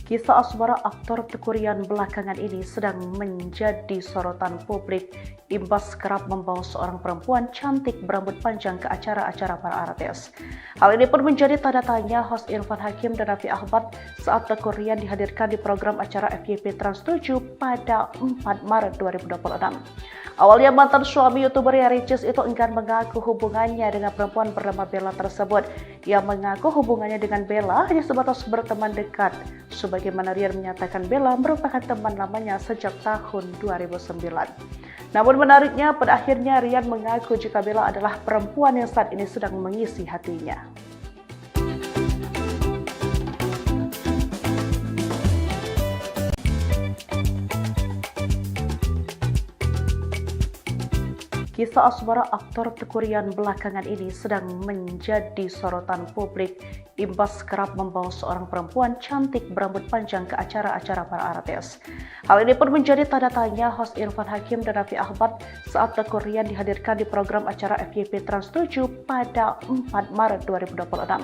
Kisah asmara aktor Teuku Ryan belakangan ini sedang menjadi sorotan publik imbas kerap membawa seorang perempuan cantik berambut panjang ke acara-acara para artis. Hal ini pun menjadi tanda tanya host Irfan Hakim dan Raffi Ahmad saat Teuku Ryan dihadirkan di program acara FYP Trans 7 pada 4 Maret 2026. Awalnya mantan suami YouTuber Ria Ricis itu enggan mengaku hubungannya dengan perempuan bernama Bella tersebut. Ia mengaku hubungannya dengan Bella hanya sebatas berteman dekat. Sebagaimana Rian menyatakan Bella merupakan teman lamanya sejak tahun 2009. Namun menariknya, pada akhirnya Rian mengaku jika Bella adalah perempuan yang saat ini sedang mengisi hatinya. Kisah asmara aktor Teuku Ryan belakangan ini sedang menjadi sorotan publik imbas kerap membawa seorang perempuan cantik berambut panjang ke acara-acara para artis. Hal ini pun menjadi tanda tanya host Irfan Hakim dan Raffi Ahmad saat Teuku Ryan dihadirkan di program acara FYP Trans 7 pada 4 Maret 2026.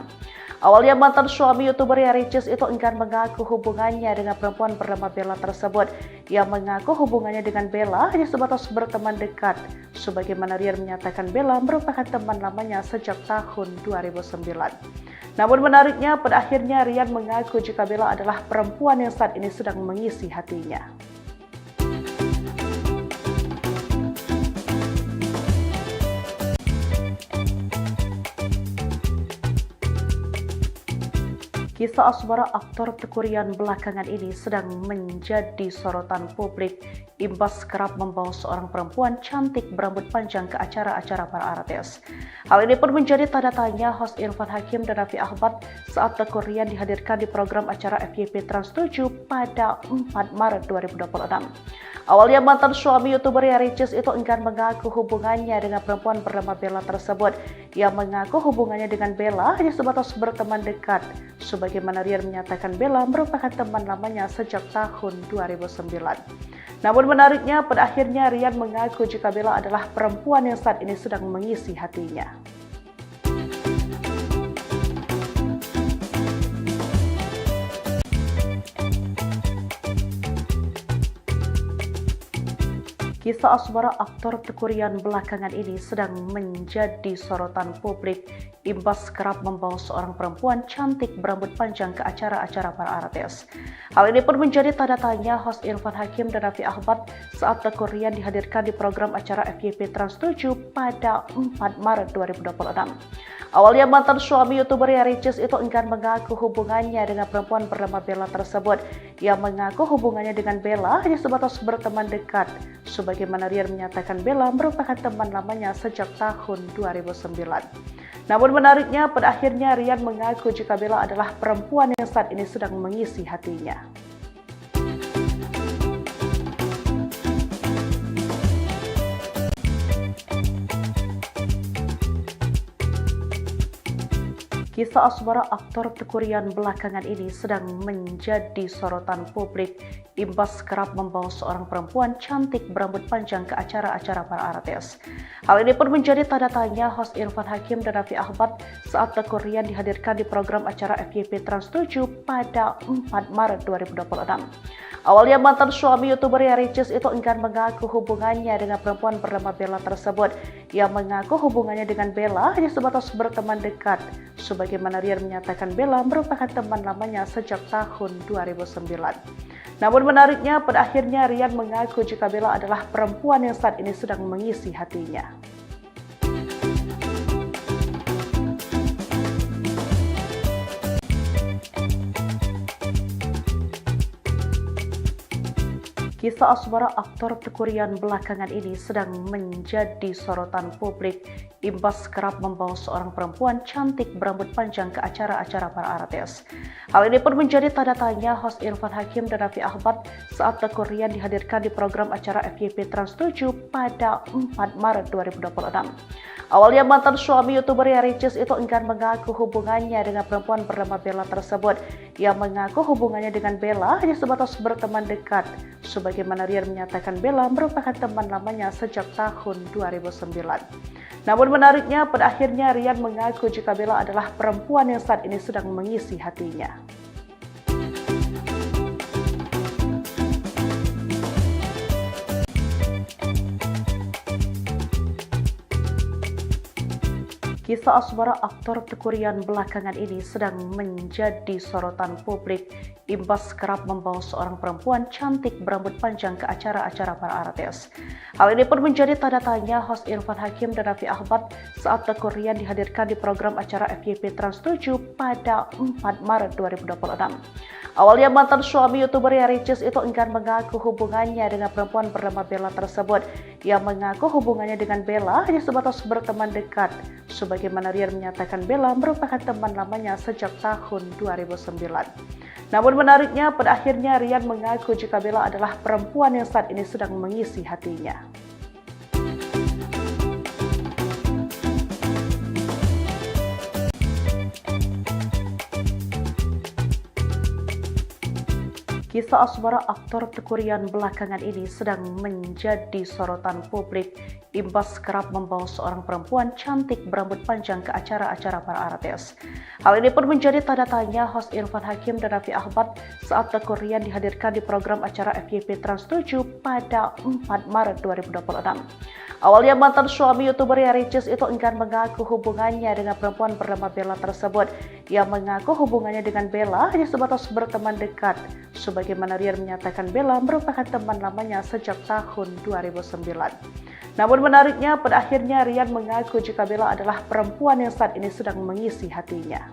Awalnya mantan suami YouTuber Ria Ricis itu enggan mengaku hubungannya dengan perempuan bernama Bella tersebut. Ia mengaku hubungannya dengan Bella hanya sebatas berteman dekat. Sebagaimana Rian menyatakan Bella merupakan teman lamanya sejak tahun 2009. Namun menariknya, pada akhirnya Rian mengaku jika Bella adalah perempuan yang saat ini sedang mengisi hatinya. Kisah asmara aktor Teuku Ryan belakangan ini sedang menjadi sorotan publik imbas kerap membawa seorang perempuan cantik berambut panjang ke acara-acara para artis. Hal ini pun menjadi tanda tanya host Irfan Hakim dan Raffi Ahmad saat Teuku Ryan dihadirkan di program acara FYP Trans 7 pada 4 Maret 2026. Awalnya mantan suami YouTuber Ria Ricis itu enggan mengaku hubungannya dengan perempuan bernama Bella tersebut. Ia mengaku hubungannya dengan Bella hanya sebatas berteman dekat. Sebagaimana Rian menyatakan Bella merupakan teman lamanya sejak tahun 2009. Namun menariknya, pada akhirnya Rian mengaku jika Bella adalah perempuan yang saat ini sedang mengisi hatinya. Kisah asmara aktor Teuku Ryan belakangan ini sedang menjadi sorotan publik imbas kerap membawa seorang perempuan cantik berambut panjang ke acara-acara para artis. Hal ini pun menjadi tanda tanya host Irfan Hakim dan Raffi Ahmad saat Teuku Ryan dihadirkan di program acara FYP Trans 7 pada 4 Maret 2026. Awalnya mantan suami YouTuber Ria Ricis itu enggan mengaku hubungannya dengan perempuan bernama Bella tersebut. Ia mengaku hubungannya dengan Bella hanya sebatas berteman dekat. Sebagaimana Rian menyatakan Bella merupakan teman lamanya sejak tahun 2009. Namun menariknya, pada akhirnya Rian mengaku jika Bella adalah perempuan yang saat ini sedang mengisi hatinya. Kisah asmara aktor Teuku Ryan belakangan ini sedang menjadi sorotan publik imbas kerap membawa seorang perempuan cantik berambut panjang ke acara-acara para artis. Hal ini pun menjadi tanda tanya host Irfan Hakim dan Raffi Ahmad saat Teuku Ryan dihadirkan di program acara FYP Trans 7 pada 4 Maret 2026. Awalnya mantan suami YouTuber Ria Ricis itu enggan mengaku hubungannya dengan perempuan bernama Bella tersebut. Ia mengaku hubungannya dengan Bella hanya sebatas berteman dekat. Sebagaimana Rian menyatakan Bella merupakan teman lamanya sejak tahun 2009. Namun menariknya, pada akhirnya Rian mengaku jika Bella adalah perempuan yang saat ini sedang mengisi hatinya. Kisah asmara aktor Teuku Ryan belakangan ini sedang menjadi sorotan publik imbas kerap membawa seorang perempuan cantik berambut panjang ke acara-acara para artis. Hal ini pun menjadi tanda tanya host Irfan Hakim dan Raffi Ahmad saat Teuku Ryan dihadirkan di program acara FYP Trans 7 pada 4 Maret 2026. Awalnya mantan suami YouTuber Ria Ricis itu enggan mengaku hubungannya dengan perempuan bernama Bella tersebut. Ia mengaku hubungannya dengan Bella hanya sebatas berteman dekat, sebagaimana Rian menyatakan Bella merupakan teman lamanya sejak tahun 2009. Namun menariknya, pada akhirnya Rian mengaku jika Bella adalah perempuan yang saat ini sedang mengisi hatinya. Kisah asmara aktor Teuku Ryan belakangan ini sedang menjadi sorotan publik imbas kerap membawa seorang perempuan cantik berambut panjang ke acara-acara para artis. Hal ini pun menjadi tanda tanya host Irfan Hakim dan Raffi Ahmad saat Teuku Ryan dihadirkan di program acara FYP Trans 7 pada 4 Maret 2026. Awalnya mantan suami YouTuber Ricis itu enggan mengaku hubungannya dengan perempuan bernama Bella tersebut. Ia mengaku hubungannya dengan Bella hanya sebatas berteman dekat, sebagaimana Rian menyatakan Bella merupakan teman lamanya sejak tahun 2009. Namun menariknya, pada akhirnya Rian mengaku jika Bella adalah perempuan yang saat ini sedang mengisi hatinya. Kisah asmara aktor Teuku Ryan belakangan ini sedang menjadi sorotan publik imbas kerap membawa seorang perempuan cantik berambut panjang ke acara-acara para artis. Hal ini pun menjadi tanda tanya host Irfan Hakim dan Raffi Ahmad saat Teuku Ryan dihadirkan di program acara FYP Trans 7 pada 4 Maret 2026. Awalnya mantan suami YouTuber Ricis itu enggan mengaku hubungannya dengan perempuan bernama Bella tersebut. Ia mengaku hubungannya dengan Bella hanya sebatas berteman dekat, sebagaimana Rian menyatakan Bella merupakan teman lamanya sejak tahun 2009. Namun menariknya, pada akhirnya Rian mengaku jika Bella adalah perempuan yang saat ini sedang mengisi hatinya.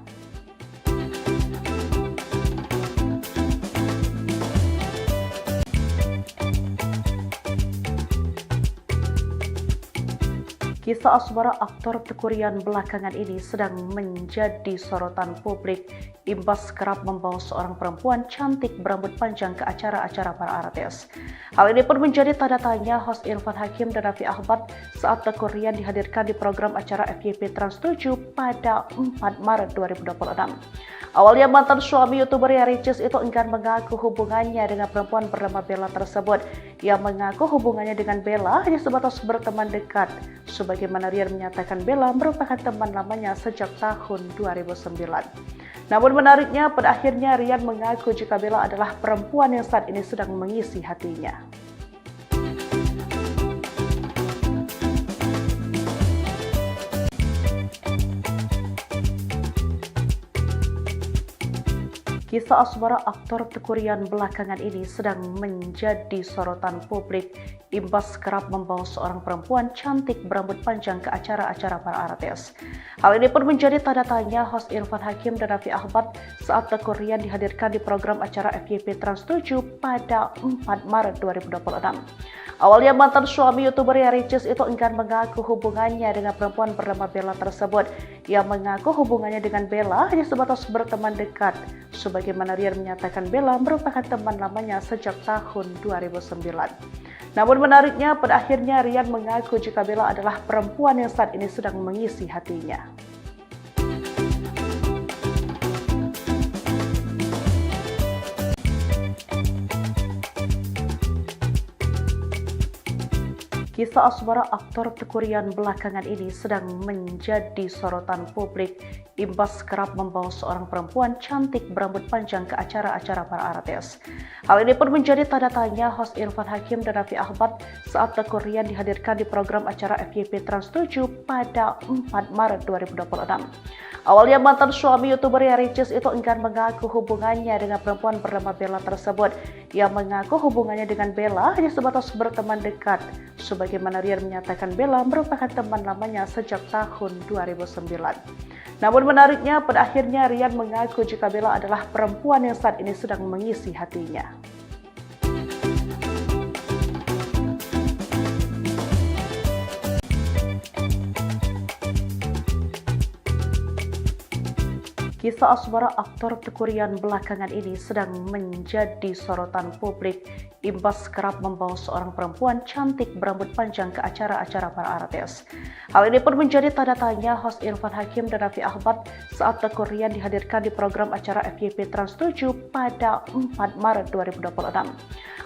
Kisah asmara aktor Teuku Ryan belakangan ini sedang menjadi sorotan publik imbas kerap membawa seorang perempuan cantik berambut panjang ke acara-acara para artis. Hal ini pun menjadi tanda tanya host Irfan Hakim dan Raffi Ahmad saat Teuku Ryan dihadirkan di program acara FYP Trans 7 pada 4 Maret 2026. Awalnya mantan suami YouTuber Ricis itu enggan mengaku hubungannya dengan perempuan bernama Bella tersebut. Ia mengaku hubungannya dengan Bella hanya sebatas berteman dekat, sebagaimana Rian menyatakan Bella merupakan teman lamanya sejak tahun 2009. Namun menariknya, pada akhirnya Rian mengaku jika Bella adalah perempuan yang saat ini sedang mengisi hatinya. Kisah asmara aktor Teuku Ryan belakangan ini sedang menjadi sorotan publik imbas kerap membawa seorang perempuan cantik berambut panjang ke acara-acara para artis. Hal ini pun menjadi tanda tanya host Irfan Hakim dan Raffi Ahmad saat Teuku Ryan dihadirkan di program acara FYP Trans 7 pada 4 Maret 2026. Awalnya mantan suami YouTuber Ricis itu enggan mengaku hubungannya dengan perempuan bernama Bella tersebut. Ia mengaku hubungannya dengan Bella hanya sebatas berteman dekat, sebagaimana Rian menyatakan Bella merupakan teman lamanya sejak tahun 2009. Namun menariknya, pada akhirnya Rian mengaku jika Bella adalah perempuan yang saat ini sedang mengisi hatinya. Kisah asmara aktor Teuku Ryan belakangan ini sedang menjadi sorotan publik imbas kerap membawa seorang perempuan cantik berambut panjang ke acara-acara para artis. Hal ini pun menjadi tanda tanya host Irfan Hakim dan Raffi Ahmad saat Teuku Ryan dihadirkan di program acara FYP Trans 7 pada 4 Maret 2026. Awalnya mantan suami YouTuber Ricis itu enggan mengaku hubungannya dengan perempuan bernama Bella tersebut. Ia mengaku hubungannya dengan Bella hanya sebatas berteman dekat, sebagaimana Rian menyatakan Bella merupakan teman lamanya sejak tahun 2009. Namun menariknya, pada akhirnya Rian mengaku jika Bella adalah perempuan yang saat ini sedang mengisi hatinya. Kisah asmara aktor Teuku Ryan belakangan ini sedang menjadi sorotan publik imbas kerap membawa seorang perempuan cantik berambut panjang ke acara-acara para artis. Hal ini pun menjadi tanda tanya host Irfan Hakim dan Raffi Ahmad saat Teuku Ryan dihadirkan di program acara FYP Trans 7 pada 4 Maret 2026.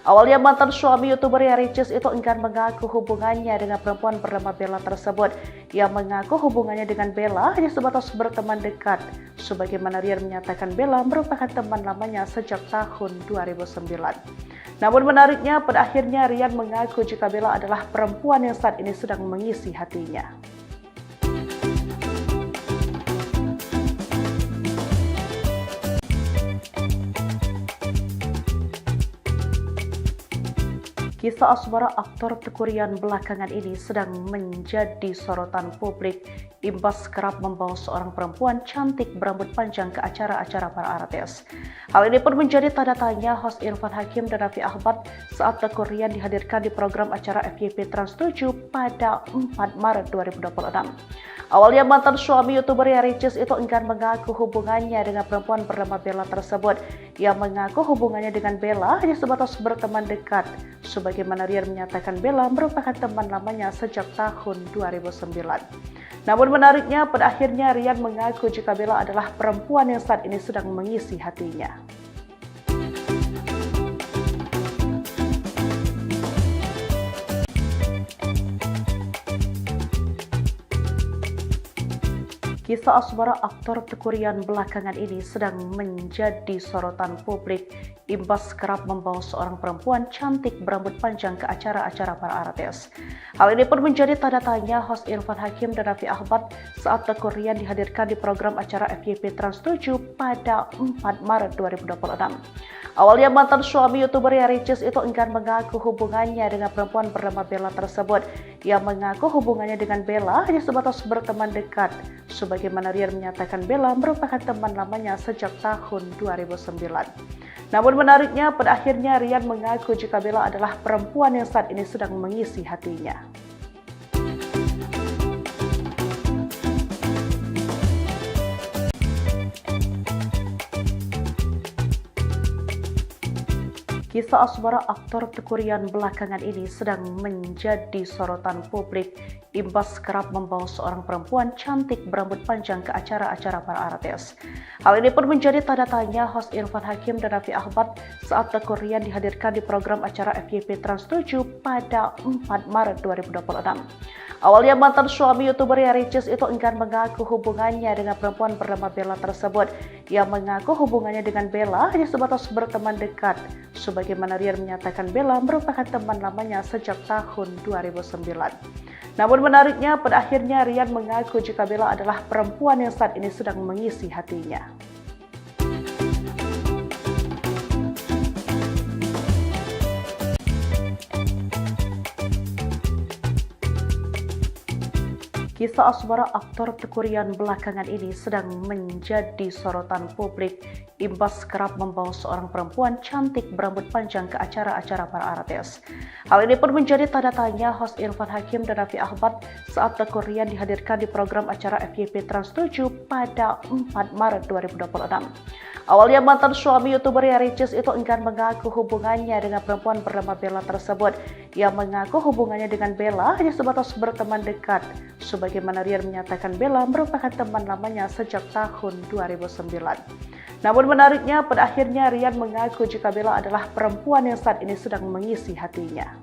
Awalnya mantan suami YouTuber Ricis itu enggan mengaku hubungannya dengan perempuan bernama Bella tersebut. Ia mengaku hubungannya dengan Bella hanya sebatas berteman dekat. Sebagaimana Ryan menyatakan Bella merupakan teman lamanya sejak tahun 2009. Namun menariknya, pada akhirnya Ryan mengaku jika Bella adalah perempuan yang saat ini sedang mengisi hatinya. Kisah asmara aktor Teuku Ryan belakangan ini sedang menjadi sorotan publik imbas kerap membawa seorang perempuan cantik berambut panjang ke acara-acara para artis. Hal ini pun menjadi tanda tanya host Irfan Hakim dan Raffi Ahmad saat Teuku Ryan dihadirkan di program acara FYP Trans 7 pada 4 Maret 2026. Awalnya mantan suami YouTuber Ricis itu enggan mengaku hubungannya dengan perempuan bernama Bella tersebut. Ia mengaku hubungannya dengan Bella hanya sebatas berteman dekat. Sebagaimana Ryan menyatakan Bella merupakan teman lamanya sejak tahun 2009. Namun menariknya, pada akhirnya Ryan mengaku jika Bella adalah perempuan yang saat ini sedang mengisi hatinya. Kisah asmara aktor Teuku Ryan belakangan ini sedang menjadi sorotan publik imbas kerap membawa seorang perempuan cantik berambut panjang ke acara-acara para artis. Hal ini pun menjadi tanda tanya host Irfan Hakim dan Raffi Ahmad saat Teuku Ryan dihadirkan di program acara FYP Trans 7 pada 4 Maret 2026. Awalnya mantan suami YouTuber Ricis itu enggan mengaku hubungannya dengan perempuan bernama Bella tersebut. Ia mengaku hubungannya dengan Bella hanya sebatas berteman dekat. Sebagaimana Ryan menyatakan Bella merupakan teman lamanya sejak tahun 2009. Namun menariknya, pada akhirnya Ryan mengaku jika Bella adalah perempuan yang saat ini sedang mengisi hatinya. Kisah asmara aktor Teuku Ryan belakangan ini sedang menjadi sorotan publik imbas kerap membawa seorang perempuan cantik berambut panjang ke acara-acara para artis. Hal ini pun menjadi tanda tanya host Irfan Hakim dan Raffi Ahmad saat Teuku Ryan dihadirkan di program acara FYP Trans 7 pada 4 Maret 2026. Awalnya mantan suami YouTuber Ricis itu enggan mengaku hubungannya dengan perempuan bernama Bella tersebut. Ia mengaku hubungannya dengan Bella hanya sebatas berteman dekat. Sebagaimana Ryan menyatakan Bella merupakan teman lamanya sejak tahun 2009. Namun menariknya, pada akhirnya Ryan mengaku jika Bella adalah perempuan yang saat ini sedang mengisi hatinya. Kisah asmara aktor Teuku Ryan belakangan ini sedang menjadi sorotan publik imbas kerap membawa seorang perempuan cantik berambut panjang ke acara-acara para artis. Hal ini pun menjadi tanda tanya host Irfan Hakim dan Raffi Ahmad saat Teuku Ryan dihadirkan di program acara FYP Trans 7 pada 4 Maret 2026. Awalnya mantan suami YouTuber Ricis itu enggan mengaku hubungannya dengan perempuan bernama Bella tersebut. Ia mengaku hubungannya dengan Bella hanya sebatas berteman dekat. Sebagaimana Ryan menyatakan Bella merupakan teman lamanya sejak tahun 2009. Namun menariknya, pada akhirnya Ryan mengaku jika Bella adalah perempuan yang saat ini sedang mengisi hatinya.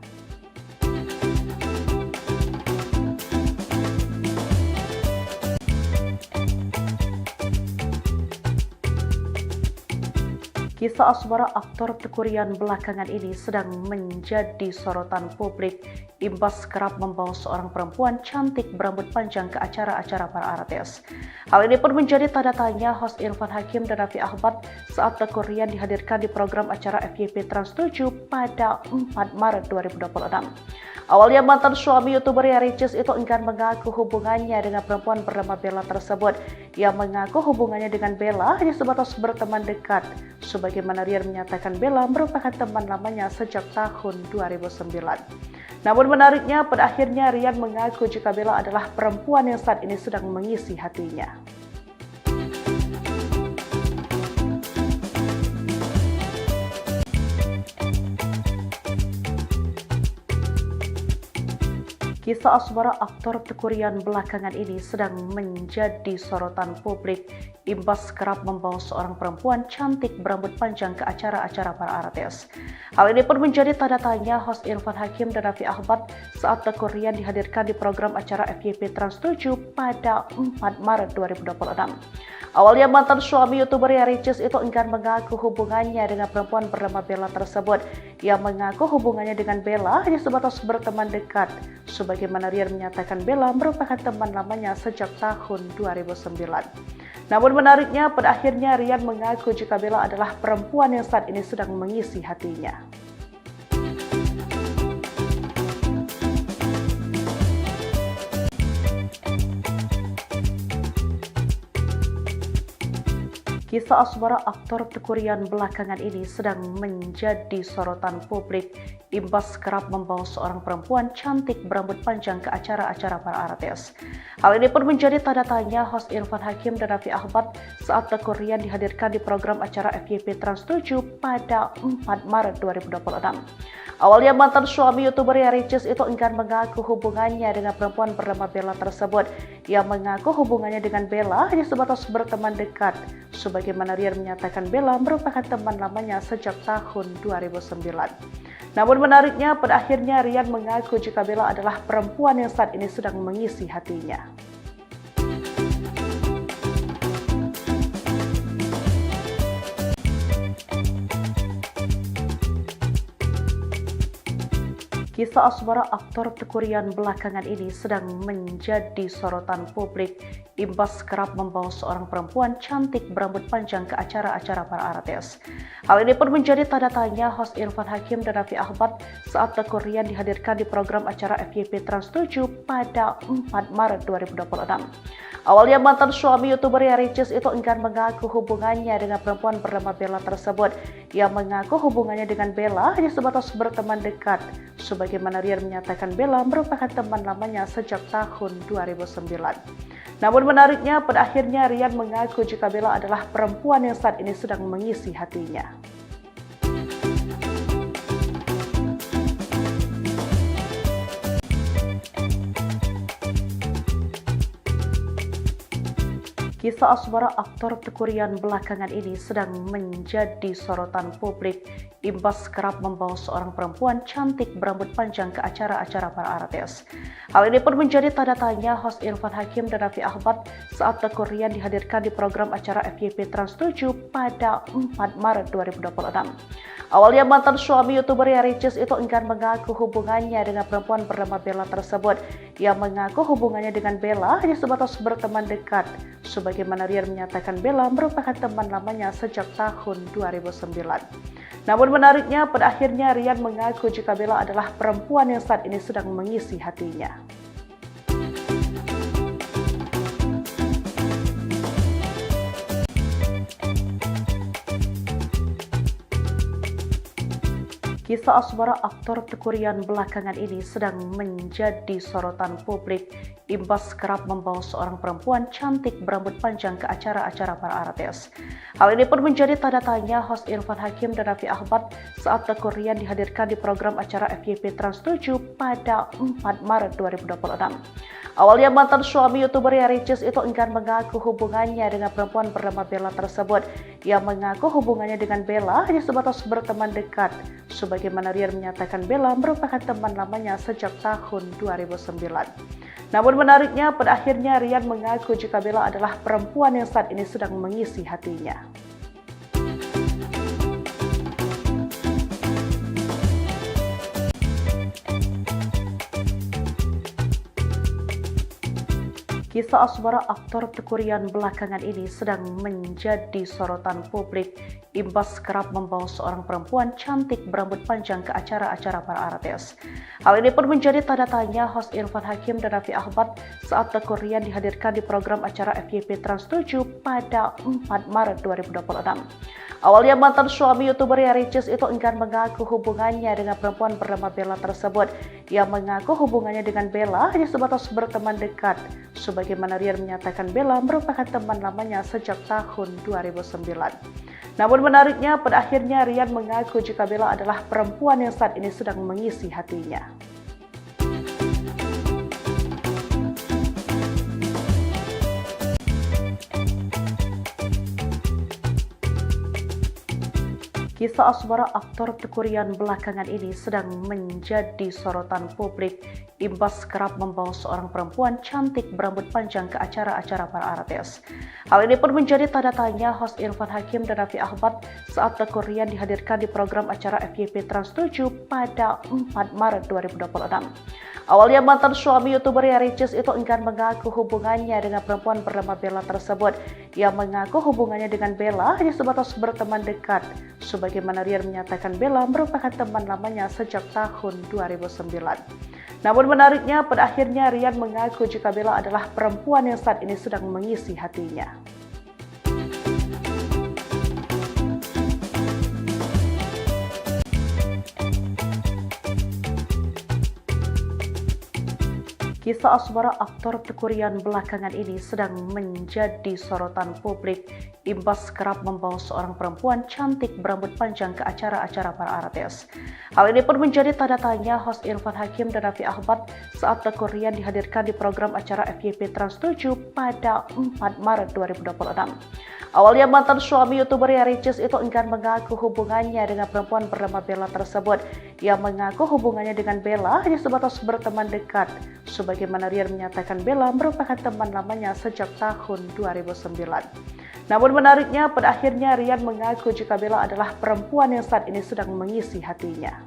Kisah asmara aktor Teuku Ryan belakangan ini sedang menjadi sorotan publik imbas kerap membawa seorang perempuan cantik berambut panjang ke acara-acara para artis. Hal ini pun menjadi tanda tanya host Irfan Hakim dan Raffi Ahmad saat Teuku Ryan dihadirkan di program acara FYP Trans 7 pada 4 Maret 2026. Awalnya mantan suami YouTuber Ricis itu enggan mengaku hubungannya dengan perempuan bernama Bella tersebut. Ia mengaku hubungannya dengan Bella hanya sebatas berteman dekat. Sebagaimana Ryan menyatakan Bella merupakan teman lamanya sejak tahun 2009. Namun menariknya, pada akhirnya Ryan mengaku jika Bella adalah perempuan yang saat ini sedang mengisi hatinya. Kisah asmara aktor Tekurian belakangan ini sedang menjadi sorotan publik imbas kerap membawa seorang perempuan cantik berambut panjang ke acara-acara para artis. Hal ini pun menjadi tanda tanya host Irfan Hakim dan Raffi Ahmad saat Tekurian dihadirkan di program acara FYP Trans 7 pada 4 Maret 2026. Awalnya mantan suami YouTuber Ricis itu enggan mengaku hubungannya dengan perempuan bernama Bella tersebut. Ia mengaku hubungannya dengan Bella hanya sebatas berteman dekat. Sebagaimana Rian menyatakan Bella merupakan teman lamanya sejak tahun 2009. Namun menariknya, pada akhirnya Rian mengaku jika Bella adalah perempuan yang saat ini sedang mengisi hatinya. Kisah asmara aktor Tekurian belakangan ini sedang menjadi sorotan publik imbas kerap membawa seorang perempuan cantik berambut panjang ke acara-acara para artis. Hal ini pun menjadi tanda tanya host Irfan Hakim dan Raffi Ahmad saat Tekurian dihadirkan di program acara FYP Trans 7 pada 4 Maret 2026. Awalnya mantan suami YouTuber Ricis itu enggan mengaku hubungannya dengan perempuan bernama Bella tersebut. Ia mengaku hubungannya dengan Bella hanya sebatas berteman dekat. Sebagaimana Rian menyatakan Bella merupakan teman lamanya sejak tahun 2009. Namun menariknya, pada akhirnya Rian mengaku jika Bella adalah perempuan yang saat ini sedang mengisi hatinya. Kisah asmara aktor Tekurian belakangan ini sedang menjadi sorotan publik imbas kerap membawa seorang perempuan cantik berambut panjang ke acara-acara para artis. Hal ini pun menjadi tanda tanya host Irfan Hakim dan Raffi Ahmad saat Tekurian dihadirkan di program acara FYP Trans 7 pada 4 Maret 2026. Awalnya mantan suami YouTuber Ricis itu enggan mengaku hubungannya dengan perempuan bernama Bella tersebut. Ia mengaku hubungannya dengan Bella hanya sebatas berteman dekat. Sebagaimana Rian menyatakan Bella merupakan teman lamanya sejak tahun 2009. Namun menariknya, pada akhirnya Rian mengaku jika Bella adalah perempuan yang saat ini sedang mengisi hatinya. Kisah asmara aktor Tekurian belakangan ini sedang menjadi sorotan publik imbas kerap membawa seorang perempuan cantik berambut panjang ke acara-acara para artis. Hal ini pun menjadi tanda tanya host Irfan Hakim dan Raffi Ahmad saat Tekurian dihadirkan di program acara FYP Trans 7 pada 4 Maret 2026. Awalnya mantan suami YouTuber Ricis itu enggan mengaku hubungannya dengan perempuan bernama Bella tersebut. Ia mengaku hubungannya dengan Bella hanya sebatas berteman dekat. Sebagaimana Rian menyatakan Bella merupakan teman lamanya sejak tahun 2009. Namun menariknya, pada akhirnya Rian mengaku jika Bella adalah perempuan yang saat ini sedang mengisi hatinya. Kisah asmara aktor Tekurian belakangan ini sedang menjadi sorotan publik imbas kerap membawa seorang perempuan cantik berambut panjang ke acara-acara para artis. Hal ini pun menjadi tanda tanya host Irfan Hakim dan Raffi Ahmad saat Tekurian dihadirkan di program acara FYP Trans 7 pada 4 Maret 2026. Awalnya mantan suami YouTuber Ricis itu enggan mengaku hubungannya dengan perempuan bernama Bella tersebut. Ia mengaku hubungannya dengan Bella hanya sebatas berteman dekat. Sebagaimana Rian menyatakan Bella merupakan teman lamanya sejak tahun 2009. Namun menariknya, pada akhirnya Rian mengaku jika Bella adalah perempuan yang saat ini sedang mengisi hatinya. Kisah asmara aktor Tekurian belakangan ini sedang menjadi sorotan publik imbas kerap membawa seorang perempuan cantik berambut panjang ke acara-acara para artis. Hal ini pun menjadi tanda tanya host Irfan Hakim dan Raffi Ahmad saat Tekurian dihadirkan di program acara FYP Trans 7 pada 4 Maret 2026. Awalnya mantan suami YouTuber Ricis itu enggan mengaku hubungannya dengan perempuan bernama Bella tersebut. Ia mengaku hubungannya dengan Bella hanya sebatas berteman dekat. Sebagaimana Rian menyatakan Bella merupakan teman lamanya sejak tahun 2009. Namun menariknya, pada akhirnya Rian mengaku jika Bella adalah perempuan yang saat ini sedang mengisi hatinya. Kisah asmara aktor Tekurian belakangan ini sedang menjadi sorotan publik imbas kerap membawa seorang perempuan cantik berambut panjang ke acara-acara para artis. Hal ini pun menjadi tanda tanya host Irfan Hakim dan Raffi Ahmad saat Tekurian dihadirkan di program acara FYP Trans 7 pada 4 Maret 2026. Awalnya mantan suami YouTuber Ricis itu enggan mengaku hubungannya dengan perempuan bernama Bella tersebut. Ia mengaku hubungannya dengan Bella hanya sebatas berteman dekat. Sebagaimana Rian menyatakan Bella merupakan teman lamanya sejak tahun 2009. Namun menariknya pada akhirnya Rian mengaku jika Bella adalah perempuan yang saat ini sedang mengisi hatinya. Kisah asmara aktor Tekurian belakangan ini sedang menjadi sorotan publik imbas kerap membawa seorang perempuan cantik berambut panjang ke acara-acara para artis. Hal ini pun menjadi tanda tanya host Irfan Hakim dan Raffi Ahmad saat Tekurian dihadirkan di program acara FYP Trans 7 pada 4 Maret 2026. Awalnya mantan suami YouTuber Ricis itu enggan mengaku hubungannya dengan perempuan bernama Bella tersebut. Ia mengaku hubungannya dengan Bella hanya sebatas berteman dekat. Sebagaimana Rian menyatakan Bella merupakan teman lamanya sejak tahun 2009. Namun menariknya pada akhirnya Rian mengaku jika Bella adalah perempuan yang saat ini sedang mengisi hatinya.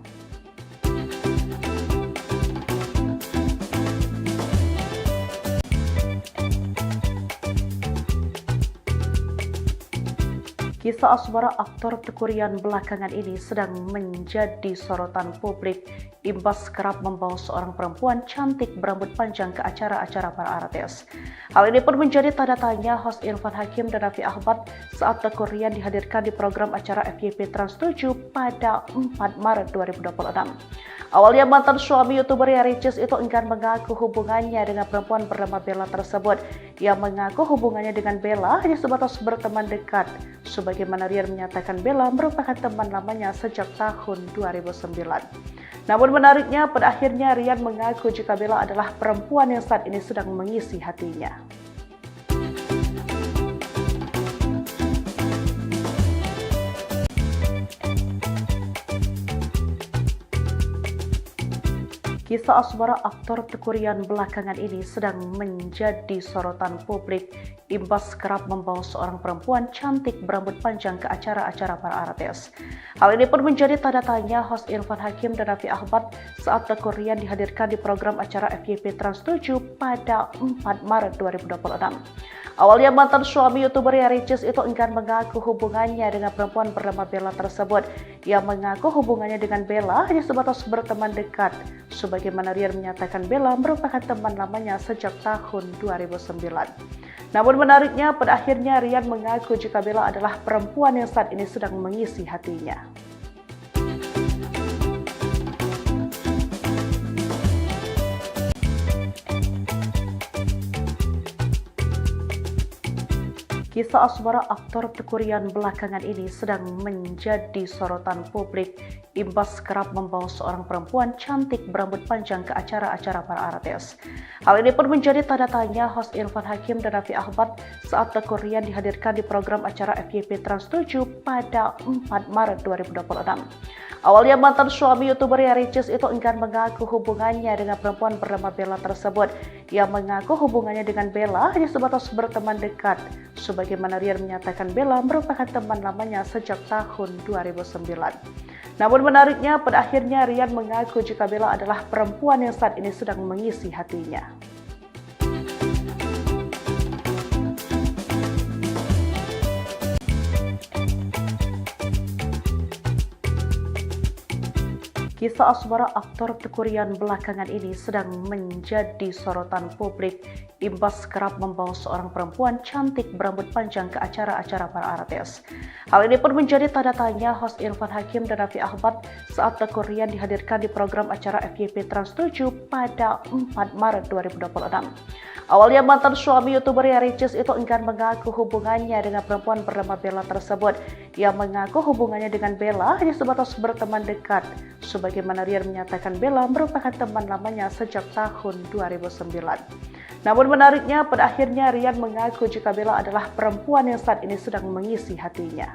Kisah asmara aktor Tekurian belakangan ini sedang menjadi sorotan publik imbas kerap membawa seorang perempuan cantik berambut panjang ke acara-acara para artis. Hal ini pun menjadi tanda tanya host Irfan Hakim dan Raffi Ahmad saat Tekurian dihadirkan di program acara FYP Trans 7 pada 4 Maret 2026. Awalnya mantan suami YouTuber Ricis itu enggan mengaku hubungannya dengan perempuan bernama Bella tersebut. Ia mengaku hubungannya dengan Bella hanya sebatas berteman dekat. Sebagaimana Rian menyatakan Bella merupakan teman lamanya sejak tahun 2009. Namun menariknya pada akhirnya Rian mengaku jika Bella adalah perempuan yang saat ini sedang mengisi hatinya. Kisah asmara aktor Tekurian belakangan ini sedang menjadi sorotan publik imbas kerap membawa seorang perempuan cantik berambut panjang ke acara-acara para artis. Hal ini pun menjadi tanda tanya host Irfan Hakim dan Raffi Ahmad saat Tekurian dihadirkan di program acara FYP Trans 7 pada 4 Maret 2026. Awalnya mantan suami YouTuber Ricis itu enggan mengaku hubungannya dengan perempuan bernama Bella tersebut. Ia mengaku hubungannya dengan Bella hanya sebatas berteman dekat. Sebagaimana Rian menyatakan Bella merupakan teman lamanya sejak tahun 2009. Namun menariknya pada akhirnya Rian mengaku jika Bella adalah perempuan yang saat ini sedang mengisi hatinya. Kisah asmara aktor Tekurian belakangan ini sedang menjadi sorotan publik imbas kerap membawa seorang perempuan cantik berambut panjang ke acara-acara para artis. Hal ini pun menjadi tanda tanya host Irfan Hakim dan Raffi Ahmad saat Tekurian dihadirkan di program acara FYP Trans 7 pada 4 Maret 2026. Awalnya mantan suami YouTuber Ricis itu enggan mengaku hubungannya dengan perempuan bernama Bella tersebut. Ia mengaku hubungannya dengan Bella hanya sebatas berteman dekat. Sebagaimana Rian menyatakan Bella merupakan teman lamanya sejak tahun 2009. Namun menariknya pada akhirnya Rian mengaku jika Bella adalah perempuan yang saat ini sedang mengisi hatinya. Kisah asmara aktor Tekurian belakangan ini sedang menjadi sorotan publik imbas kerap membawa seorang perempuan cantik berambut panjang ke acara-acara para artis. Hal ini pun menjadi tanda tanya host Irfan Hakim dan Raffi Ahmad saat Tekurian dihadirkan di program acara FYP Trans 7 pada 4 Maret 2026. Awalnya mantan suami YouTuber Ricis itu enggan mengaku hubungannya dengan perempuan bernama Bella tersebut. Ia mengaku hubungannya dengan Bella hanya sebatas berteman dekat. Sebagaimana Rian menyatakan Bella merupakan teman lamanya sejak tahun 2009. Namun menariknya pada akhirnya Rian mengaku jika Bella adalah perempuan yang saat ini sedang mengisi hatinya.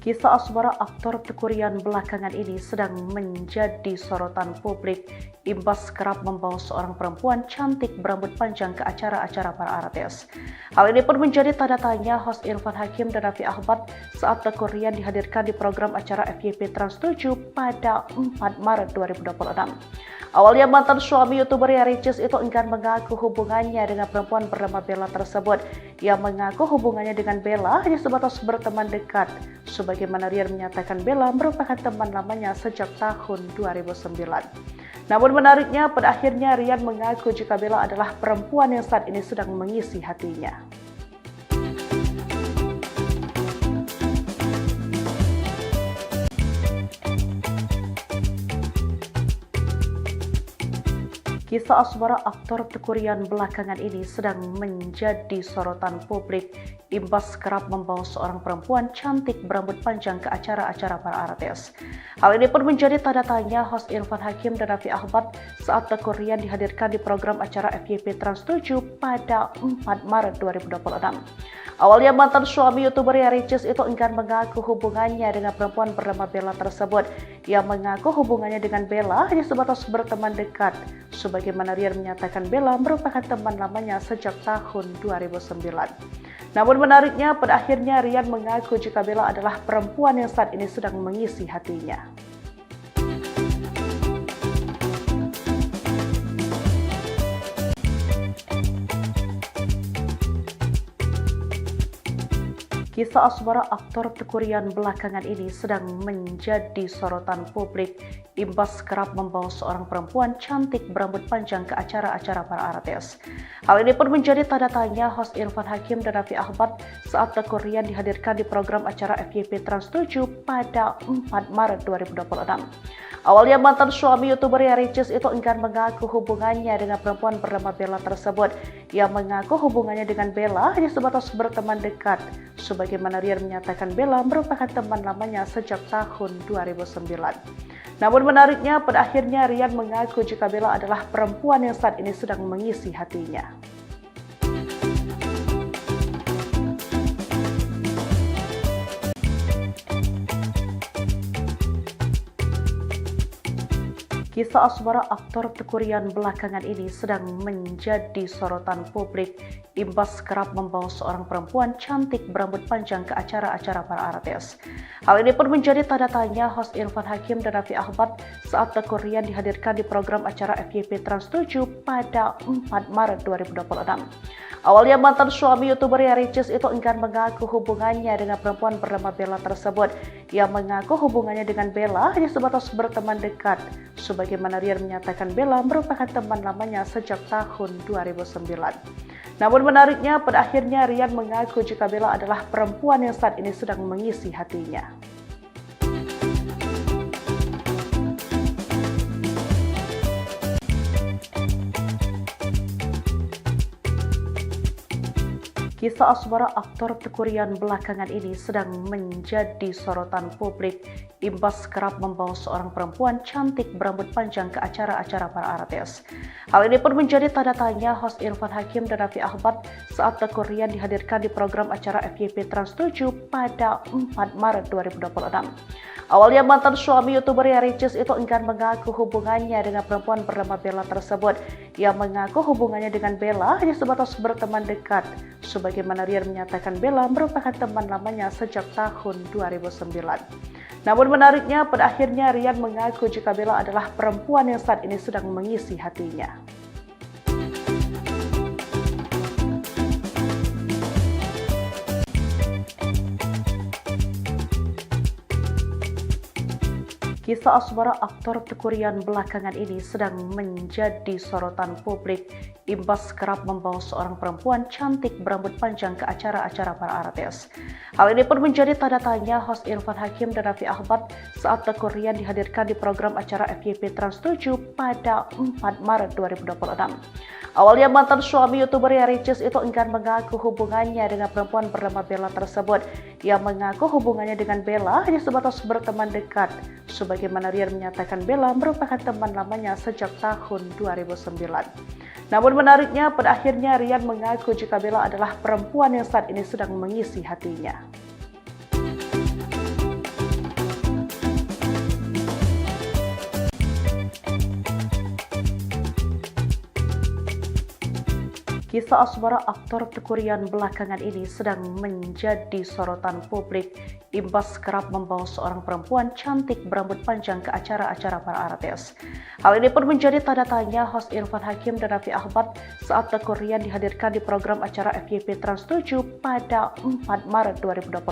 Kisah asmara aktor Tekurian belakangan ini sedang menjadi sorotan publik imbas kerap membawa seorang perempuan cantik berambut panjang ke acara-acara para artis. Hal ini pun menjadi tanda tanya host Irfan Hakim dan Raffi Ahmad saat Tekurian dihadirkan di program acara FYP Trans 7 pada 4 Maret 2026. Awalnya mantan suami YouTuber Ricis itu enggan mengaku hubungannya dengan perempuan bernama Bella tersebut. Ia mengaku hubungannya dengan Bella hanya sebatas berteman dekat. Sebagaimana Rian menyatakan Bella merupakan teman lamanya sejak tahun 2009. Namun menariknya, pada akhirnya Rian mengaku jika Bella adalah perempuan yang saat ini sedang mengisi hatinya. Kisah asmara aktor Tekurian belakangan ini sedang menjadi sorotan publik imbas kerap membawa seorang perempuan cantik berambut panjang ke acara-acara para artis. Hal ini pun menjadi tanda tanya host Irfan Hakim dan Raffi Ahmad saat Tekurian dihadirkan di program acara FYP Trans 7 pada 4 Maret 2026. Awalnya mantan suami YouTuber Ricis itu enggan mengaku hubungannya dengan perempuan bernama Bella tersebut. Ia mengaku hubungannya dengan Bella hanya sebatas berteman dekat. Sebagaimana Rian menyatakan Bella merupakan teman lamanya sejak tahun 2009. Namun menariknya, pada akhirnya Rian mengaku jika Bella adalah perempuan yang saat ini sedang mengisi hatinya. Kisah asmara aktor Tekurian belakangan ini sedang menjadi sorotan publik imbas kerap membawa seorang perempuan cantik berambut panjang ke acara-acara para artis. Hal ini pun menjadi tanda tanya host Irfan Hakim dan Raffi Ahmad saat Tekurian dihadirkan di program acara FYP Trans 7 pada 4 Maret 2026. Awalnya mantan suami YouTuber Ricis itu enggan mengaku hubungannya dengan perempuan bernama Bella tersebut. Ia mengaku hubungannya dengan Bella hanya sebatas berteman dekat. Sebagaimana Rian menyatakan Bella merupakan teman lamanya sejak tahun 2009. Namun menariknya, pada akhirnya Rian mengaku jika Bella adalah perempuan yang saat ini sedang mengisi hatinya. Kisah asmara aktor Tekurian belakangan ini sedang menjadi sorotan publik imbas kerap membawa seorang perempuan cantik berambut panjang ke acara-acara para artis. Hal ini pun menjadi tanda tanya host Irfan Hakim dan Raffi Ahmad saat Tekurian dihadirkan di program acara FYP Trans 7 pada 4 Maret 2026. Awalnya mantan suami YouTuber Ricis itu enggan mengaku hubungannya dengan perempuan bernama Bella tersebut. Ia mengaku hubungannya dengan Bella hanya sebatas berteman dekat. Sebagaimana Rian menyatakan Bella merupakan teman lamanya sejak tahun 2009. Namun menariknya, pada akhirnya Rian mengaku jika Bella adalah perempuan yang saat ini sedang mengisi hatinya. Kisah asmara aktor Tekurian belakangan ini sedang menjadi sorotan publik imbas kerap membawa seorang perempuan cantik berambut panjang ke acara-acara para artis. Hal ini pun menjadi tanda tanya host Irfan Hakim dan Raffi Ahmad saat Tekurian dihadirkan di program acara FYP Trans 7 pada 4 Maret 2026. Awalnya mantan suami YouTuber Ricis itu enggan mengaku hubungannya dengan perempuan bernama Bella tersebut. Ia mengaku hubungannya dengan Bella hanya sebatas berteman dekat. Sebagaimana Rian menyatakan Bella merupakan teman lamanya sejak tahun 2009. Namun menariknya, pada akhirnya Rian mengaku jika Bella adalah perempuan yang saat ini sedang mengisi hatinya. Kisah asmara aktor Tekurian belakangan ini sedang menjadi sorotan publik imbas kerap membawa seorang perempuan cantik berambut panjang ke acara-acara para artis. Hal ini pun menjadi tanda tanya host Irfan Hakim dan Raffi Ahmad saat Tekurian dihadirkan di program acara FYP Trans 7 pada 4 Maret 2026. Awalnya mantan suami YouTuber Ricis itu enggan mengaku hubungannya dengan perempuan bernama Bella tersebut. Ia mengaku hubungannya dengan Bella hanya sebatas berteman dekat. Sebagaimana Rian menyatakan Bella merupakan teman lamanya sejak tahun 2009. Namun menariknya, pada akhirnya Rian mengaku jika Bella adalah perempuan yang saat ini sedang mengisi hatinya. Kisah asmara aktor Tekurian belakangan ini sedang menjadi sorotan publik imbas kerap membawa seorang perempuan cantik berambut panjang ke acara-acara para artis. Hal ini pun menjadi tanda tanya host Irfan Hakim dan Raffi Ahmad saat Tekurian dihadirkan di program acara FYP Trans 7 pada 4 Maret 2026.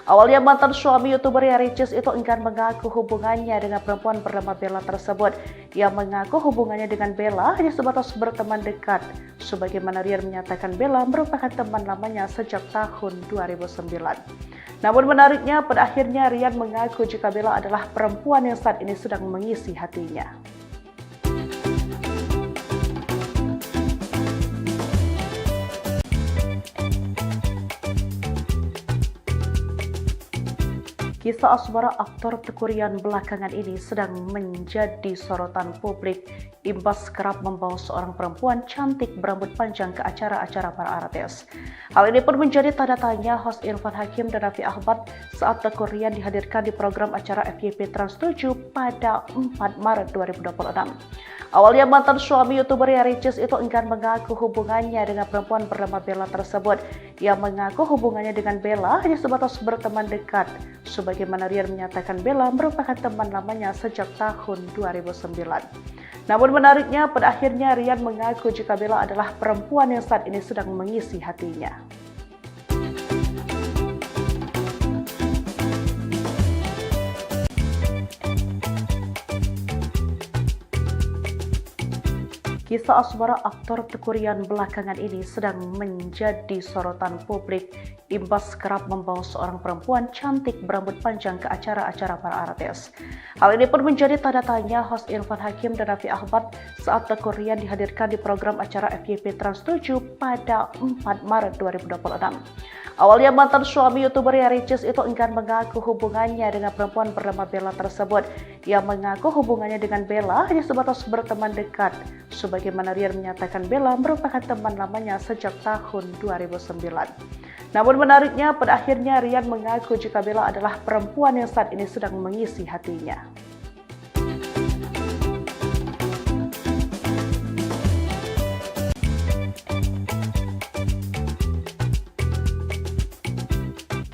Awalnya mantan suami YouTuber Ricis itu enggan mengaku hubungannya dengan perempuan bernama Bella tersebut. Ia mengaku hubungannya dengan Bella hanya sebatas berteman dekat. Sebagaimana Rian menyatakan Bella merupakan teman lamanya sejak tahun 2009. Namun menariknya pada akhirnya Rian mengaku jika Bella adalah perempuan yang saat ini sedang mengisi hatinya. Kisah asmara aktor Tekurian belakangan ini sedang menjadi sorotan publik imbas kerap membawa seorang perempuan cantik berambut panjang ke acara-acara para artis. Hal ini pun menjadi tanda tanya host Irfan Hakim dan Raffi Ahmad saat Tekurian dihadirkan di program acara FYP Trans 7 pada 4 Maret 2026. Awalnya mantan suami YouTuber Ricis itu enggan mengaku hubungannya dengan perempuan bernama Bella tersebut. Ia mengaku hubungannya dengan Bella hanya sebatas berteman dekat. Sebagaimana Rian menyatakan Bella merupakan teman lamanya sejak tahun 2009. Namun menariknya pada akhirnya Rian mengaku jika Bella adalah perempuan yang saat ini sedang mengisi hatinya. Kisah asmara aktor Tekurian belakangan ini sedang menjadi sorotan publik imbas kerap membawa seorang perempuan cantik berambut panjang ke acara-acara para artis. Hal ini pun menjadi tanda tanya host Irfan Hakim dan Raffi Ahmad saat Tekurian dihadirkan di program acara FYP Trans 7 pada 4 Maret 2026. Awalnya mantan suami YouTuber Ricis itu enggan mengaku hubungannya dengan perempuan bernama Bella tersebut. Ia mengaku hubungannya dengan Bella hanya sebatas berteman dekat. Sebagaimana Rian menyatakan Bella merupakan teman lamanya sejak tahun 2009. Namun menariknya pada akhirnya Rian mengaku jika Bella adalah perempuan yang saat ini sedang mengisi hatinya.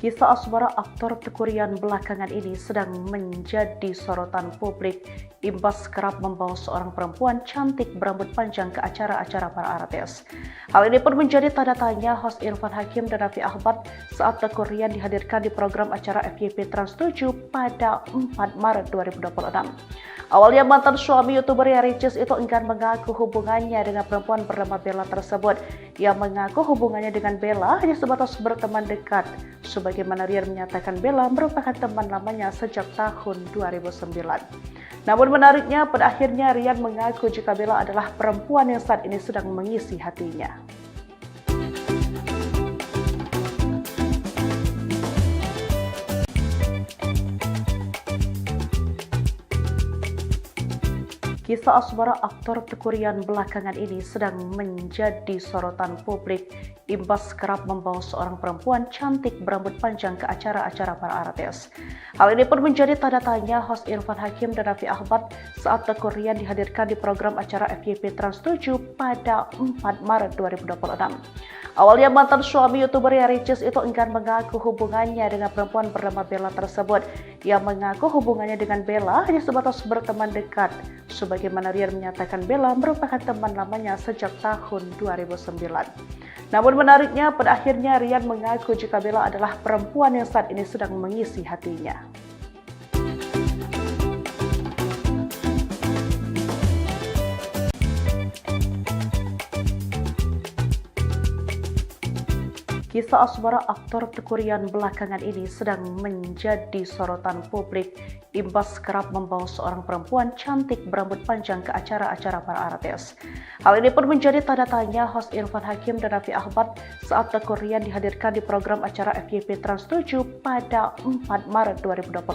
Kisah asmara aktor Tekurian belakangan ini sedang menjadi sorotan publik imbas kerap membawa seorang perempuan cantik berambut panjang ke acara-acara para artis. Hal ini pun menjadi tanda tanya host Irfan Hakim dan Raffi Ahmad saat Tekurian dihadirkan di program acara FYP Trans 7 pada 4 Maret 2026. Awalnya mantan suami YouTuber Ricis itu enggan mengaku hubungannya dengan perempuan bernama Bella tersebut. Ia mengaku hubungannya dengan Bella hanya sebatas berteman dekat. Sebagaimana Rian menyatakan Bella merupakan teman lamanya sejak tahun 2009. Namun menariknya pada akhirnya Rian mengaku jika Bella adalah perempuan yang saat ini sedang mengisi hatinya. Kisah asmara aktor Tekurian belakangan ini sedang menjadi sorotan publik imbas kerap membawa seorang perempuan cantik berambut panjang ke acara-acara para artis. Hal ini pun menjadi tanda tanya host Irfan Hakim dan Raffi Ahmad saat Tekurian dihadirkan di program acara FYP Trans 7 pada 4 Maret 2026. Awalnya mantan suami YouTuber Ricis itu enggan mengaku hubungannya dengan perempuan bernama Bella tersebut. Ia mengaku hubungannya dengan Bella hanya sebatas berteman dekat. Sebagaimana Rian menyatakan Bella merupakan teman lamanya sejak tahun 2009. Namun menariknya pada akhirnya Rian mengaku jika Bella adalah perempuan yang saat ini sedang mengisi hatinya. Kisah asmara aktor Tekurian belakangan ini sedang menjadi sorotan publik imbas kerap membawa seorang perempuan cantik berambut panjang ke acara-acara para artis. Hal ini pun menjadi tanda tanya host Irfan Hakim dan Raffi Ahmad saat Tekurian dihadirkan di program acara FYP Trans 7 pada 4 Maret 2026.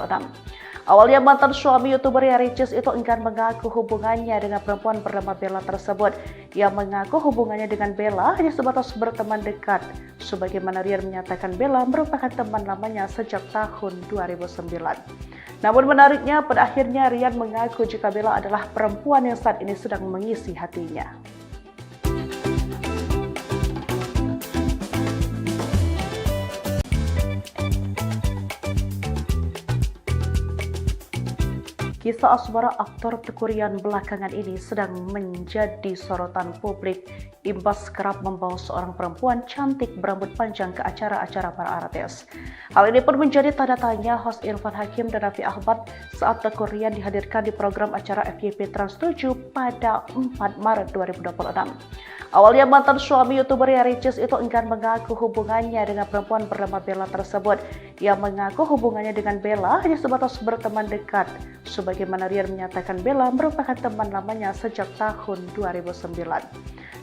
Awalnya mantan suami YouTuber Ricis itu enggan mengaku hubungannya dengan perempuan bernama Bella tersebut. Ia mengaku hubungannya dengan Bella hanya sebatas berteman dekat. Sebagaimana Rian menyatakan Bella merupakan teman lamanya sejak tahun 2009. Namun menariknya pada akhirnya Rian mengaku jika Bella adalah perempuan yang saat ini sedang mengisi hatinya. Kisah asmara aktor Teuku Ryan belakangan ini sedang menjadi sorotan publik imbas kerap membawa seorang perempuan cantik berambut panjang ke acara-acara para artis. Hal ini pun menjadi tanda tanya host Irfan Hakim dan Raffi Ahmad saat Teuku Ryan dihadirkan di program acara FYP Trans 7 pada 4 Maret 2026. Awalnya mantan suami YouTuber Ricis itu enggan mengaku hubungannya dengan perempuan bernama Bella tersebut. Ia mengaku hubungannya dengan Bella hanya sebatas berteman dekat. Sebagaimana Ryan menyatakan Bella merupakan teman lamanya sejak tahun 2009.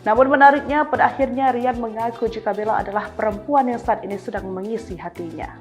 Namun menariknya, pada akhirnya Ryan mengaku jika Bella adalah perempuan yang saat ini sedang mengisi hatinya.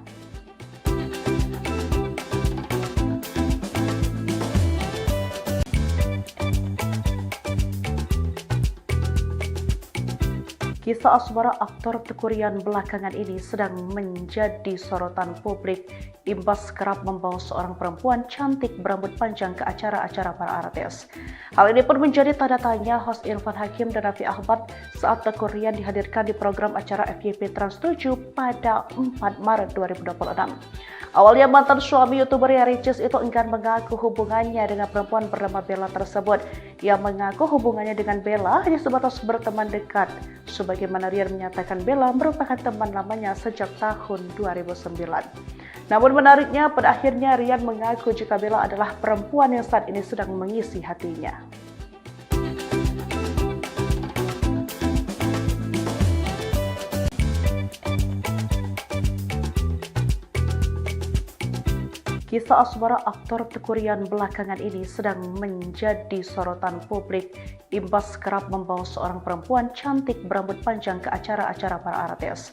Kisah asmara aktor Teuku Ryan belakangan ini sedang menjadi sorotan publik imbas kerap membawa seorang perempuan cantik berambut panjang ke acara-acara para artis. Hal ini pun menjadi tanda tanya host Irfan Hakim dan Raffi Ahmad saat Teuku Ryan dihadirkan di program acara FYP Trans 7 pada 4 Maret 2026. Awalnya mantan suami YouTuber Ricis itu enggan mengaku hubungannya dengan perempuan bernama Bella tersebut. Ia mengaku hubungannya dengan Bella hanya sebatas berteman dekat. Sebagaimana Ryan menyatakan Bella merupakan teman lamanya sejak tahun 2009. Namun menariknya, pada akhirnya Ryan mengaku jika Bella adalah perempuan yang saat ini sedang mengisi hatinya. Kisah asmara aktor Teuku Ryan belakangan ini sedang menjadi sorotan publik imbas kerap membawa seorang perempuan cantik berambut panjang ke acara-acara para artis.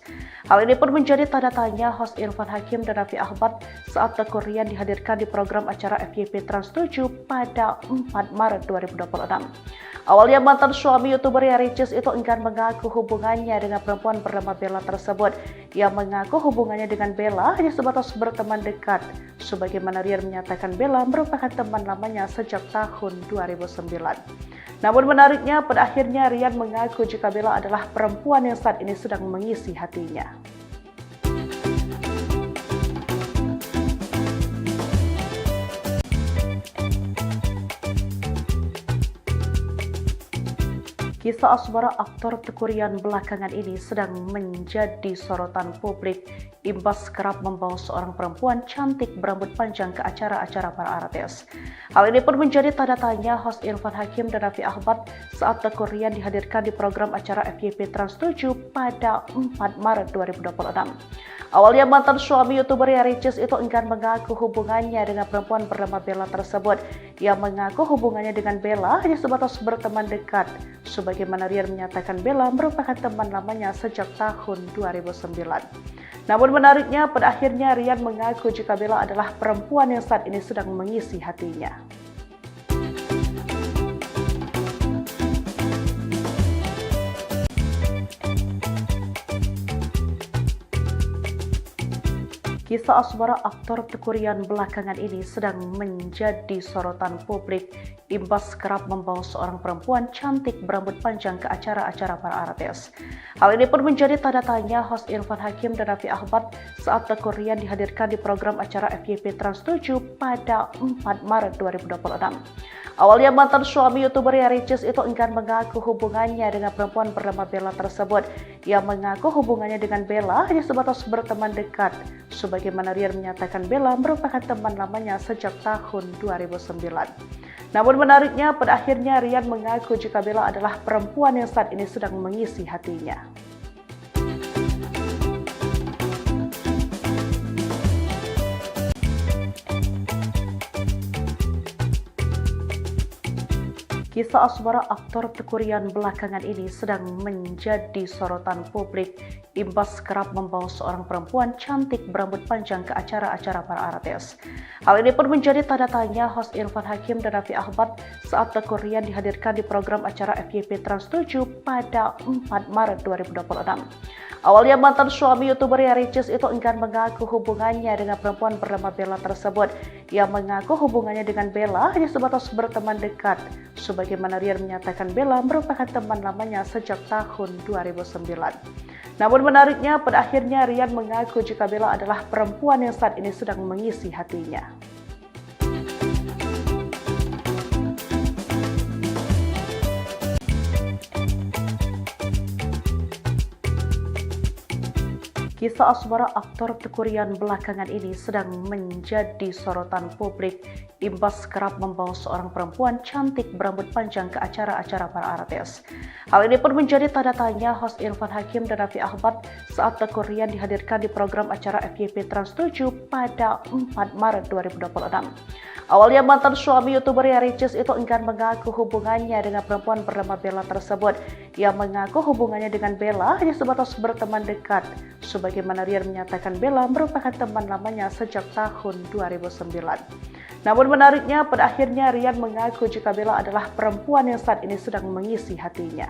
Hal ini pun menjadi tanda tanya host Irfan Hakim dan Raffi Ahmad saat Teuku Ryan dihadirkan di program acara FYP Trans 7 pada 4 Maret 2026. Awalnya mantan suami YouTuber Ricis itu enggan mengaku hubungannya dengan perempuan bernama Bella tersebut. Ia mengaku hubungannya dengan Bella hanya sebatas berteman dekat. Sebagaimana Ryan menyatakan Bella merupakan teman lamanya sejak tahun 2009. Namun menariknya, pada akhirnya Ryan mengaku jika Bella adalah perempuan yang saat ini sedang mengisi hatinya. Kisah asmara aktor Teuku Ryan belakangan ini sedang menjadi sorotan publik imbas kerap membawa seorang perempuan cantik berambut panjang ke acara-acara para artis. Hal ini pun menjadi tanda tanya host Irfan Hakim dan Raffi Ahmad saat Teuku Ryan dihadirkan di program acara FYP Trans 7 pada 4 Maret 2026. Awalnya mantan suami YouTuber Ricis itu enggan mengaku hubungannya dengan perempuan bernama Bella tersebut. Ia mengaku hubungannya dengan Bella hanya sebatas berteman dekat. Sebagaimana Ryan menyatakan Bella merupakan teman lamanya sejak tahun 2009. Namun menariknya, pada akhirnya Ryan mengaku jika Bella adalah perempuan yang saat ini sedang mengisi hatinya. Kisah asmara aktor Teuku Ryan belakangan ini sedang menjadi sorotan publik imbas kerap membawa seorang perempuan cantik berambut panjang ke acara-acara para artis. Hal ini pun menjadi tanda tanya host Irfan Hakim dan Raffi Ahmad saat Teuku Ryan dihadirkan di program acara FYP Trans 7 pada 4 Maret 2026. Awalnya mantan suami YouTuber Ricis itu enggan mengaku hubungannya dengan perempuan bernama Bella tersebut. Ia mengaku hubungannya dengan Bella hanya sebatas berteman dekat. Sebagaimana Ryan menyatakan Bella merupakan teman lamanya sejak tahun 2009. Namun menariknya, pada akhirnya Ryan mengaku jika Bella adalah perempuan yang saat ini sedang mengisi hatinya. Kisah asmara aktor Teuku Ryan belakangan ini sedang menjadi sorotan publik imbas kerap membawa seorang perempuan cantik berambut panjang ke acara-acara para artis. Hal ini pun menjadi tanda tanya host Irfan Hakim dan Raffi Ahmad saat Teuku Ryan dihadirkan di program acara FYP Trans 7 pada 4 Maret 2026. Awalnya mantan suami YouTuber Ricis itu enggan mengaku hubungannya dengan perempuan bernama Bella tersebut. Ia mengaku hubungannya dengan Bella hanya sebatas berteman dekat. Sebagaimana Ryan menyatakan Bella merupakan teman lamanya sejak tahun 2009. Namun menariknya, pada akhirnya Ryan mengaku jika Bella adalah perempuan yang saat ini sedang mengisi hatinya. Kisah asmara aktor Tekurian belakangan ini sedang menjadi sorotan publik imbas kerap membawa seorang perempuan cantik berambut panjang ke acara-acara para artis. Hal ini pun menjadi tanda tanya host Irfan Hakim dan Raffi Ahmad saat Tekurian dihadirkan di program acara FYP Trans 7 pada 4 Maret 2026. Awalnya mantan suami YouTuber Ricis itu enggan mengaku hubungannya dengan perempuan bernama Bella tersebut. Ia mengaku hubungannya dengan Bella hanya sebatas berteman dekat. Sebagaimana Rian menyatakan Bella merupakan teman lamanya sejak tahun 2009. Namun menariknya, pada akhirnya Rian mengaku jika Bella adalah perempuan yang saat ini sedang mengisi hatinya.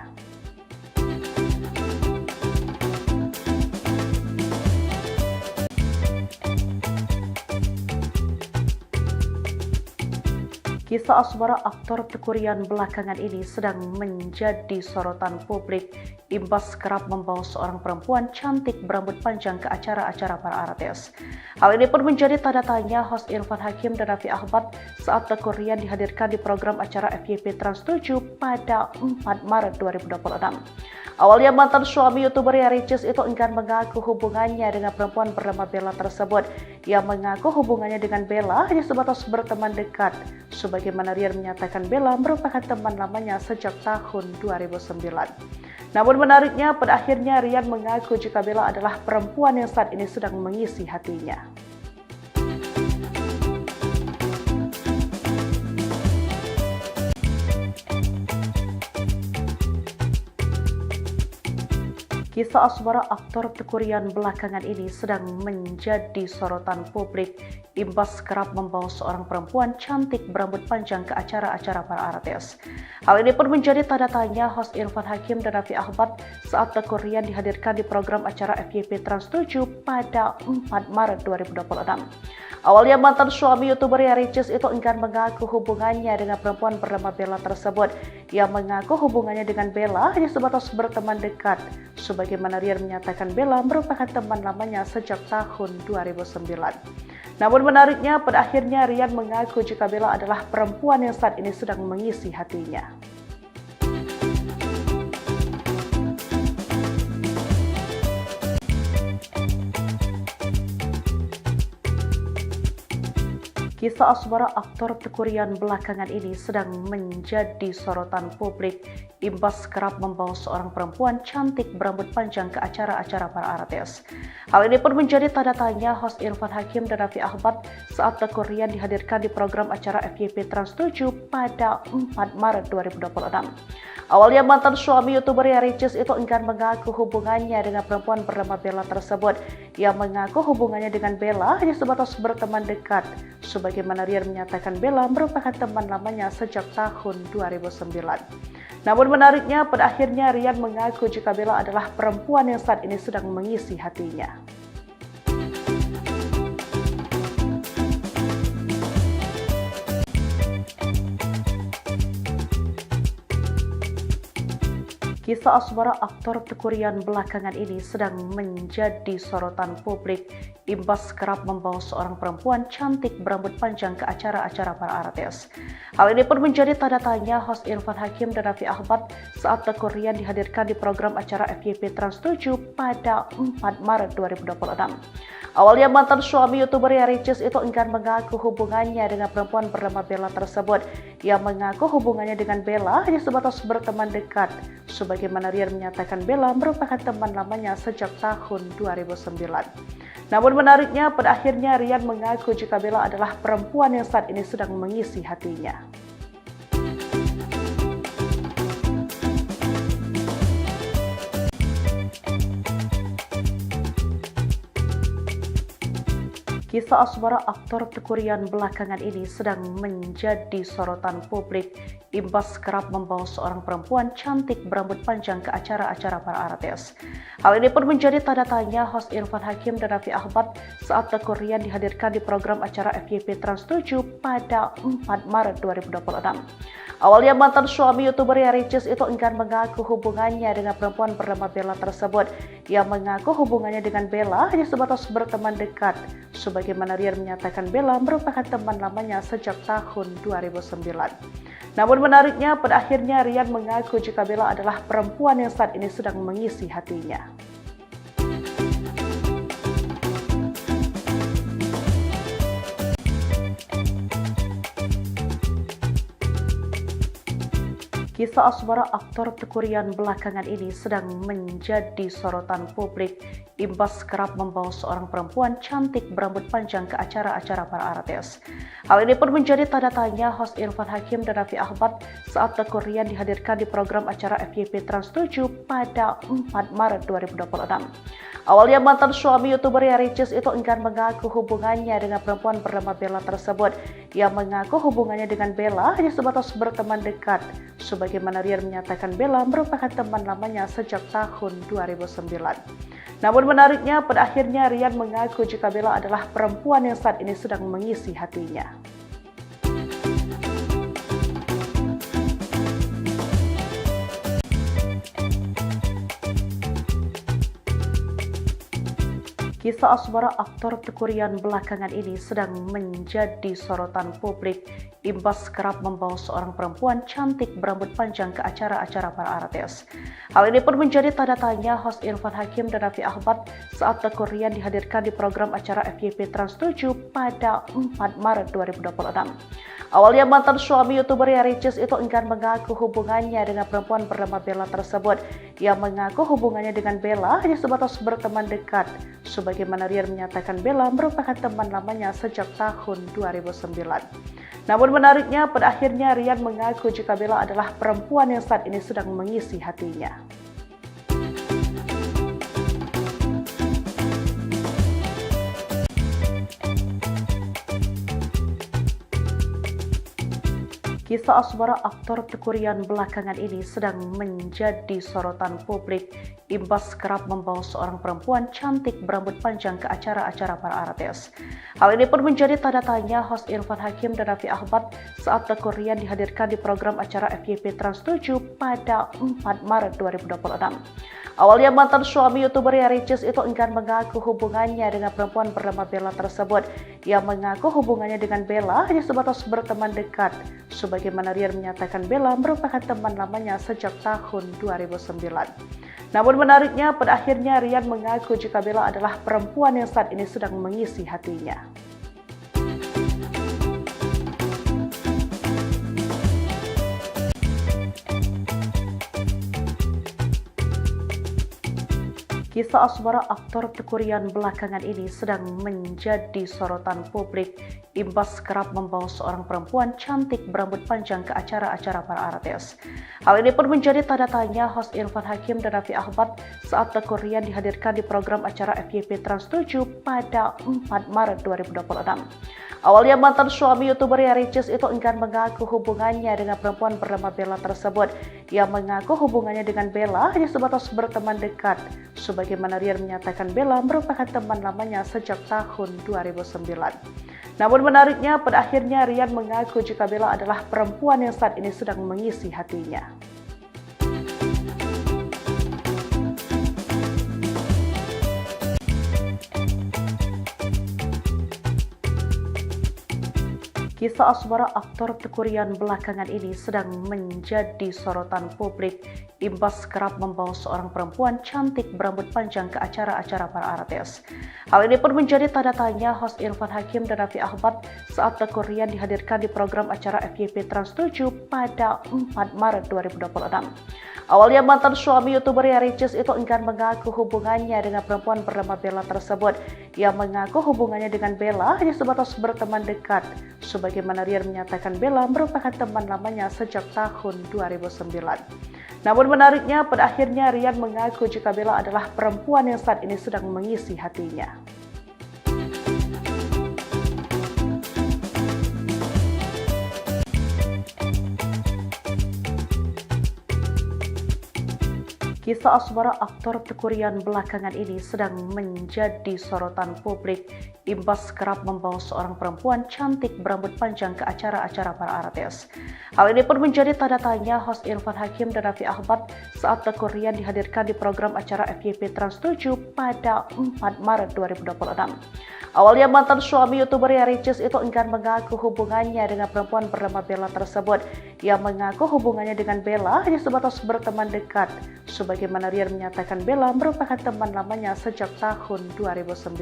Kisah asmara aktor Tekurian belakangan ini sedang menjadi sorotan publik imbas kerap membawa seorang perempuan cantik berambut panjang ke acara-acara para artis. Hal ini pun menjadi tanda tanya host Irfan Hakim dan Raffi Ahmad saat Tekurian dihadirkan di program acara FYP Trans 7 pada 4 Maret 2026. Awalnya mantan suami YouTuber Ricis itu enggan mengaku hubungannya dengan perempuan bernama Bella tersebut. Ia mengaku hubungannya dengan Bella hanya sebatas berteman dekat. Sebagaimana Rian menyatakan Bella merupakan teman lamanya sejak tahun 2009. Namun menariknya, pada akhirnya Rian mengaku jika Bella adalah perempuan yang saat ini sedang mengisi hatinya. Kisah asmara aktor Tekurian belakangan ini sedang menjadi sorotan publik imbas kerap membawa seorang perempuan cantik berambut panjang ke acara-acara para artis. Hal ini pun menjadi tanda tanya host Irfan Hakim dan Raffi Ahmad saat Tekurian dihadirkan di program acara FYP Trans 7 pada 4 Maret 2026. Awalnya mantan suami YouTuber Ricis itu enggan mengaku hubungannya dengan perempuan bernama Bella tersebut. Ia mengaku hubungannya dengan Bella hanya sebatas berteman dekat. Sebagaimana Rian menyatakan Bella merupakan teman lamanya sejak tahun 2009. Namun menariknya, pada akhirnya Rian mengaku jika Bella adalah perempuan yang saat ini sedang mengisi hatinya. Kisah asmara aktor Tekurian belakangan ini sedang menjadi sorotan publik imbas kerap membawa seorang perempuan cantik berambut panjang ke acara-acara para artis. Hal ini pun menjadi tanda tanya host Irfan Hakim dan Raffi Ahmad saat Tekurian dihadirkan di program acara FYP Trans 7 pada 4 Maret 2026. Awalnya mantan suami YouTuber Ricis itu enggan mengaku hubungannya dengan perempuan bernama Bella tersebut. Ia mengaku hubungannya dengan Bella hanya sebatas berteman dekat. Sebagaimana Rian menyatakan Bella merupakan teman lamanya sejak tahun 2009. Namun menariknya, pada akhirnya Rian mengaku jika Bella adalah perempuan yang saat ini sedang mengisi hatinya. Kisah asmara aktor Tekurian belakangan ini sedang menjadi sorotan publik imbas kerap membawa seorang perempuan cantik berambut panjang ke acara-acara para artis. Hal ini pun menjadi tanda tanya host Irfan Hakim dan Raffi Ahmad saat Tekurian dihadirkan di program acara FYP Trans 7 pada 4 Maret 2026. Awalnya mantan suami YouTuber Ricis itu enggan mengaku hubungannya dengan perempuan bernama Bella tersebut. Ia mengaku hubungannya dengan Bella hanya sebatas berteman dekat. Sebagaimana Rian menyatakan Bella merupakan teman lamanya sejak tahun 2009. Namun menariknya, pada akhirnya Rian mengaku jika Bella adalah perempuan yang saat ini sedang mengisi hatinya. Kisah asmara aktor Tekurian belakangan ini sedang menjadi sorotan publik imbas kerap membawa seorang perempuan cantik berambut panjang ke acara-acara para artis. Hal ini pun menjadi tanda tanya host Irfan Hakim dan Raffi Ahmad saat Tekurian dihadirkan di program acara FYP Trans 7 pada 4 Maret 2026. Awalnya mantan suami YouTuber Ricis itu enggan mengaku hubungannya dengan perempuan bernama Bella tersebut. Ia mengaku hubungannya dengan Bella hanya sebatas berteman dekat. Sebagaimana Rian menyatakan Bella merupakan teman lamanya sejak tahun 2009. Namun menariknya, pada akhirnya Rian mengaku jika Bella adalah perempuan yang saat ini sedang mengisi hatinya. Kisah asmara aktor Tekurian belakangan ini sedang menjadi sorotan publik imbas kerap membawa seorang perempuan cantik berambut panjang ke acara-acara para artis. Hal ini pun menjadi tanda tanya host Irfan Hakim dan Raffi Ahmad saat Tekurian dihadirkan di program acara FYP Trans 7 pada 4 Maret 2026. Awalnya mantan suami YouTuber Ricis itu enggan mengaku hubungannya dengan perempuan bernama Bella tersebut. Ia mengaku hubungannya dengan Bella hanya sebatas berteman dekat. Sebagaimana Rian menyatakan Bella merupakan teman lamanya sejak tahun 2009. Namun menariknya, pada akhirnya Rian mengaku jika Bella adalah perempuan yang saat ini sedang mengisi hatinya. Kisah asmara aktor Tekurian belakangan ini sedang menjadi sorotan publik imbas kerap membawa seorang perempuan cantik berambut panjang ke acara-acara para artis. Hal ini pun menjadi tanda tanya host Irfan Hakim dan Raffi Ahmad saat Tekurian dihadirkan di program acara FYP Trans 7 pada 4 Maret 2026. Awalnya mantan suami YouTuber Ricis itu enggan mengaku hubungannya dengan perempuan bernama Bella tersebut. Ia mengaku hubungannya dengan Bella hanya sebatas berteman dekat. Sebagaimana Rian menyatakan Bella merupakan teman lamanya sejak tahun 2009. Namun menariknya, pada akhirnya Rian mengaku jika Bella adalah perempuan yang saat ini sedang mengisi hatinya. Kisah asmara aktor Tekurian belakangan ini sedang menjadi sorotan publik imbas kerap membawa seorang perempuan cantik berambut panjang ke acara-acara para artis. Hal ini pun menjadi tanda tanya host Irfan Hakim dan Raffi Ahmad saat Tekurian dihadirkan di program acara FYP Trans 7 pada 4 Maret 2026. Awalnya mantan suami YouTuber Ricis itu enggan mengaku hubungannya dengan perempuan bernama Bella tersebut. Ia mengaku hubungannya dengan Bella hanya sebatas berteman dekat. Sebagaimana Rian menyatakan Bella merupakan teman lamanya sejak tahun 2009. Namun menariknya, pada akhirnya Rian mengaku jika Bella adalah perempuan yang saat ini sedang mengisi hatinya. Kisah asmara aktor Tekurian belakangan ini sedang menjadi sorotan publik imbas kerap membawa seorang perempuan cantik berambut panjang ke acara-acara para artis. Hal ini pun menjadi tanda tanya host Irfan Hakim dan Raffi Ahmad saat Tekurian dihadirkan di program acara FYP Trans 7 pada 4 Maret 2026. Awalnya mantan suami YouTuber Ricis itu enggan mengaku hubungannya dengan perempuan bernama Bella tersebut. Ia mengaku hubungannya dengan Bella hanya sebatas berteman dekat. Sebagaimana Rian menyatakan Bella merupakan teman lamanya sejak tahun 2009. Namun menariknya, pada akhirnya Rian mengaku jika Bella adalah perempuan yang saat ini sedang mengisi hatinya. Kisah asmara aktor Tekurian belakangan ini sedang menjadi sorotan publik imbas kerap membawa seorang perempuan cantik berambut panjang ke acara-acara para artis. Hal ini pun menjadi tanda tanya host Irfan Hakim dan Raffi Ahmad saat Tekurian dihadirkan di program acara FYP Trans 7 pada 4 Maret 2026. Awalnya mantan suami YouTuber Ricis itu enggan mengaku hubungannya dengan perempuan bernama Bella tersebut. Ia mengaku hubungannya dengan Bella hanya sebatas berteman dekat. Sebagaimana Rian menyatakan Bella merupakan teman lamanya sejak tahun 2009. Namun menariknya, pada akhirnya Rian mengaku jika Bella adalah perempuan yang saat ini sedang mengisi hatinya. Kisah asmara aktor Tekurian belakangan ini sedang menjadi sorotan publik imbas kerap membawa seorang perempuan cantik berambut panjang ke acara-acara para artis. Hal ini pun menjadi tanda tanya host Irfan Hakim dan Raffi Ahmad saat Tekurian dihadirkan di program acara FYP Trans 7 pada 4 Maret 2026. Awalnya mantan suami YouTuber Ricis itu enggan mengaku hubungannya dengan perempuan bernama Bella tersebut. Ia mengaku hubungannya dengan Bella hanya sebatas berteman dekat. Sebagaimana Rian menyatakan Bella merupakan teman lamanya sejak tahun 2009.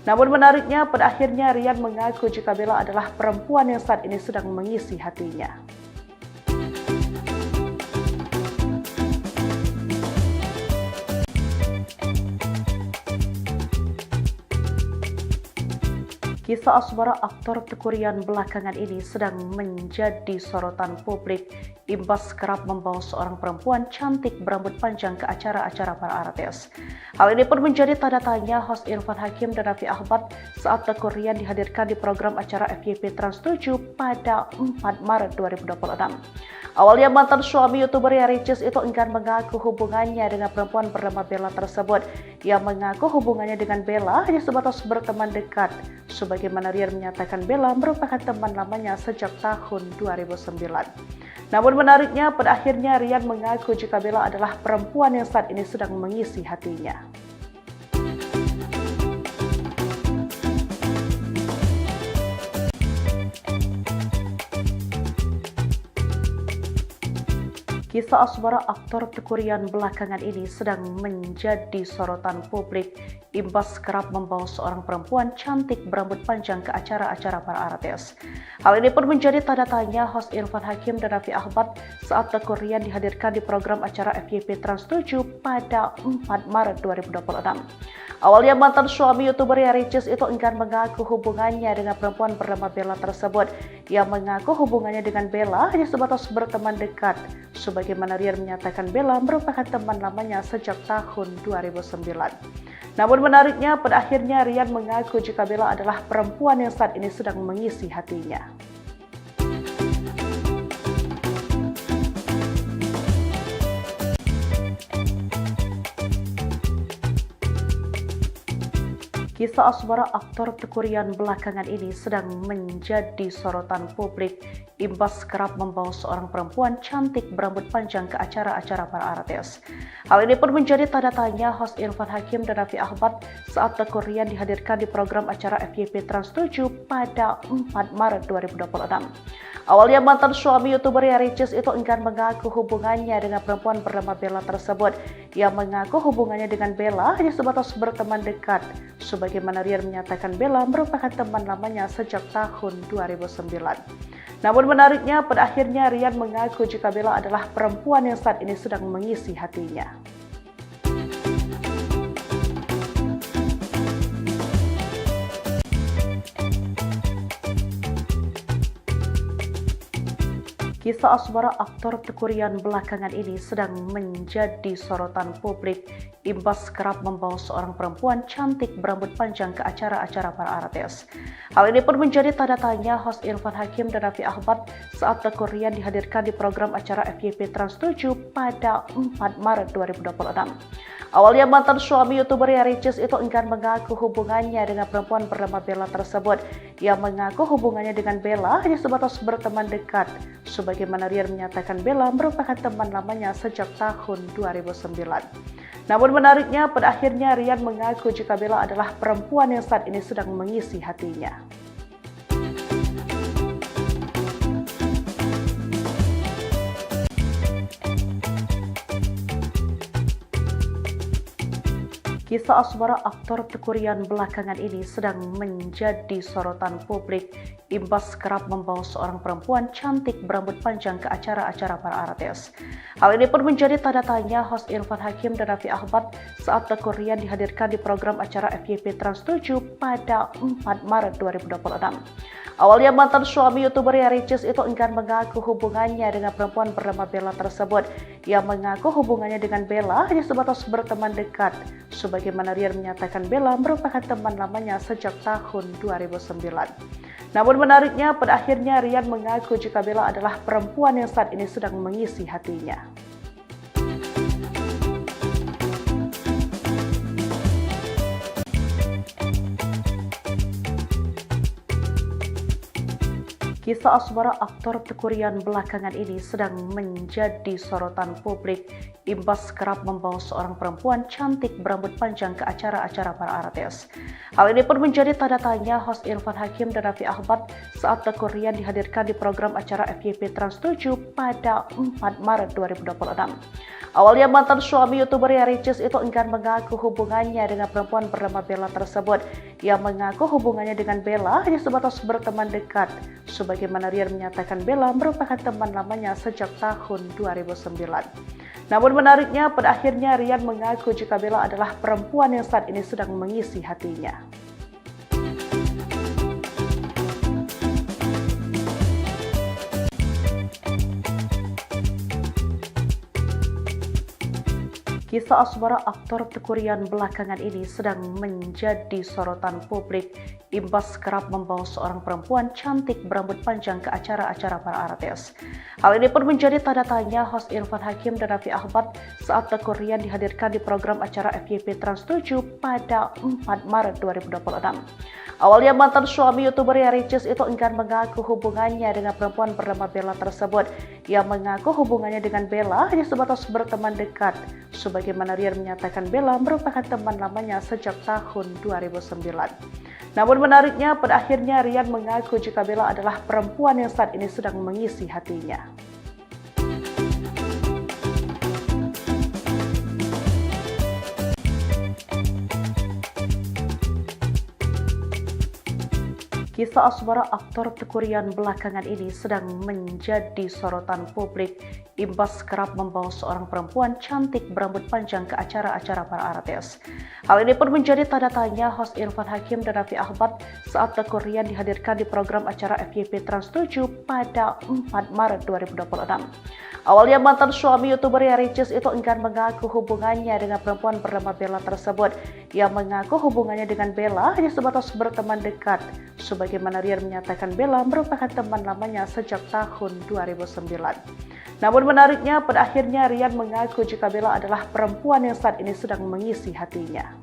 Namun menariknya, pada akhirnya Rian mengaku jika Bella adalah perempuan yang saat ini sedang mengisi hatinya. Kisah asmara aktor Tekurian belakangan ini sedang menjadi sorotan publik imbas kerap membawa seorang perempuan cantik berambut panjang ke acara-acara para artis. Hal ini pun menjadi tanda tanya host Irfan Hakim dan Raffi Ahmad saat Tekurian dihadirkan di program acara FYP Trans 7 pada 4 Maret 2026. Awalnya mantan suami YouTuber Ricis itu enggan mengaku hubungannya dengan perempuan bernama Bella tersebut. Ia mengaku hubungannya dengan Bella hanya sebatas berteman dekat. Sebagaimana Rian menyatakan Bella merupakan teman lamanya sejak tahun 2009. Namun menariknya, pada akhirnya Rian mengaku jika Bella adalah perempuan yang saat ini sedang mengisi hatinya. Kisah asmara aktor Tekurian belakangan ini sedang menjadi sorotan publik imbas kerap membawa seorang perempuan cantik berambut panjang ke acara-acara para artis. Hal ini pun menjadi tanda tanya host Irfan Hakim dan Raffi Ahmad saat Tekurian dihadirkan di program acara FYP Trans 7 pada 4 Maret 2026. Awalnya mantan suami YouTuber Ricis itu enggan mengaku hubungannya dengan perempuan bernama Bella tersebut. Ia mengaku hubungannya dengan Bella hanya sebatas berteman dekat. Sebagaimana Rian menyatakan Bella merupakan teman lamanya sejak tahun 2009. Namun menariknya, pada akhirnya Rian mengaku jika Bella adalah perempuan yang saat ini sedang mengisi hatinya. Kisah asmara aktor Tekurian belakangan ini sedang menjadi sorotan publik imbas kerap membawa seorang perempuan cantik berambut panjang ke acara-acara para artis. Hal ini pun menjadi tanda tanya host Irfan Hakim dan Raffi Ahmad saat Tekurian dihadirkan di program acara FYP Trans 7 pada 4 Maret 2026. Awalnya mantan suami YouTuber Ricis itu enggan mengaku hubungannya dengan perempuan bernama Bella tersebut. Ia mengaku hubungannya dengan Bella hanya sebatas berteman dekat. Sebagaimana Rian menyatakan Bella merupakan teman lamanya sejak tahun 2009. Namun menariknya, pada akhirnya Rian mengaku jika Bella adalah perempuan yang saat ini sedang mengisi hatinya. Kisah asmara aktor Tekurian belakangan ini sedang menjadi sorotan publik imbas kerap membawa seorang perempuan cantik berambut panjang ke acara-acara para artis. Hal ini pun menjadi tanda tanya host Irfan Hakim dan Raffi Ahmad saat Tekurian dihadirkan di program acara FYP Trans 7 pada 4 Maret 2026. Awalnya mantan suami YouTuber Ricis itu enggan mengaku hubungannya dengan perempuan bernama Bella tersebut. Ia mengaku hubungannya dengan Bella hanya sebatas berteman dekat. Sebagaimana Rian menyatakan Bella merupakan teman lamanya sejak tahun 2009. Namun menariknya, pada akhirnya Rian mengaku jika Bella adalah perempuan yang saat ini sedang mengisi hatinya. Kisah asmara aktor Tekurian belakangan ini sedang menjadi sorotan publik imbas kerap membawa seorang perempuan cantik berambut panjang ke acara-acara para artis. Hal ini pun menjadi tanda tanya host Irfan Hakim dan Raffi Ahmad saat Tekurian dihadirkan di program acara FYP Trans 7 pada 4 Maret 2026. Awalnya mantan suami YouTuber Ricis itu enggan mengaku hubungannya dengan perempuan bernama Bella tersebut. Ia mengaku hubungannya dengan Bella hanya sebatas berteman dekat. Sebagaimana Rian menyatakan Bella merupakan teman lamanya sejak tahun 2009. Namun menariknya, pada akhirnya Rian mengaku jika Bella adalah perempuan yang saat ini sedang mengisi hatinya. Kisah asmara aktor Tekurian belakangan ini sedang menjadi sorotan publik imbas kerap membawa seorang perempuan cantik berambut panjang ke acara-acara para artis. Hal ini pun menjadi tanda tanya host Irfan Hakim dan Raffi Ahmad saat Tekurian dihadirkan di program acara FYP Trans 7 pada 4 Maret 2026. Awalnya mantan suami YouTuber Ricis itu enggan mengaku hubungannya dengan perempuan bernama Bella tersebut. Ia mengaku hubungannya dengan Bella hanya sebatas berteman dekat. Sebagaimana Rian menyatakan Bella merupakan teman lamanya sejak tahun 2009. Namun menariknya, pada akhirnya Rian mengaku jika Bella adalah perempuan yang saat ini sedang mengisi hatinya. Kisah asmara aktor Teuku Ryan belakangan ini sedang menjadi sorotan publik imbas kerap membawa seorang perempuan cantik berambut panjang ke acara-acara para artis. Hal ini pun menjadi tanda tanya host Irfan Hakim dan Raffi Ahmad saat Teuku Ryan dihadirkan di program acara FYP Trans 7 pada 4 Maret 2026. Awalnya mantan suami YouTuber Ricis itu enggan mengaku hubungannya dengan perempuan bernama Bella tersebut. Ia mengaku hubungannya dengan Bella hanya sebatas berteman dekat. Sebagaimana Ryan menyatakan Bella merupakan teman lamanya sejak tahun 2009. Namun menariknya, pada akhirnya Ryan mengaku jika Bella adalah perempuan yang saat ini sedang mengisi hatinya. Kisah asmara aktor Teuku Ryan belakangan ini sedang menjadi sorotan publik imbas kerap membawa seorang perempuan cantik berambut panjang ke acara-acara para artis. Hal ini pun menjadi tanda tanya host Irfan Hakim dan Raffi Ahmad saat Teuku Ryan dihadirkan di program acara FYP Trans 7 pada 4 Maret 2026. Awalnya mantan suami YouTuber Ricis itu enggan mengaku hubungannya dengan perempuan bernama Bella tersebut. Ia mengaku hubungannya dengan Bella hanya sebatas berteman dekat. Sebagaimana Ryan menyatakan Bella merupakan teman lamanya sejak tahun 2009. Namun menariknya, pada akhirnya Ryan mengaku jika Bella adalah perempuan yang saat ini sedang mengisi hatinya.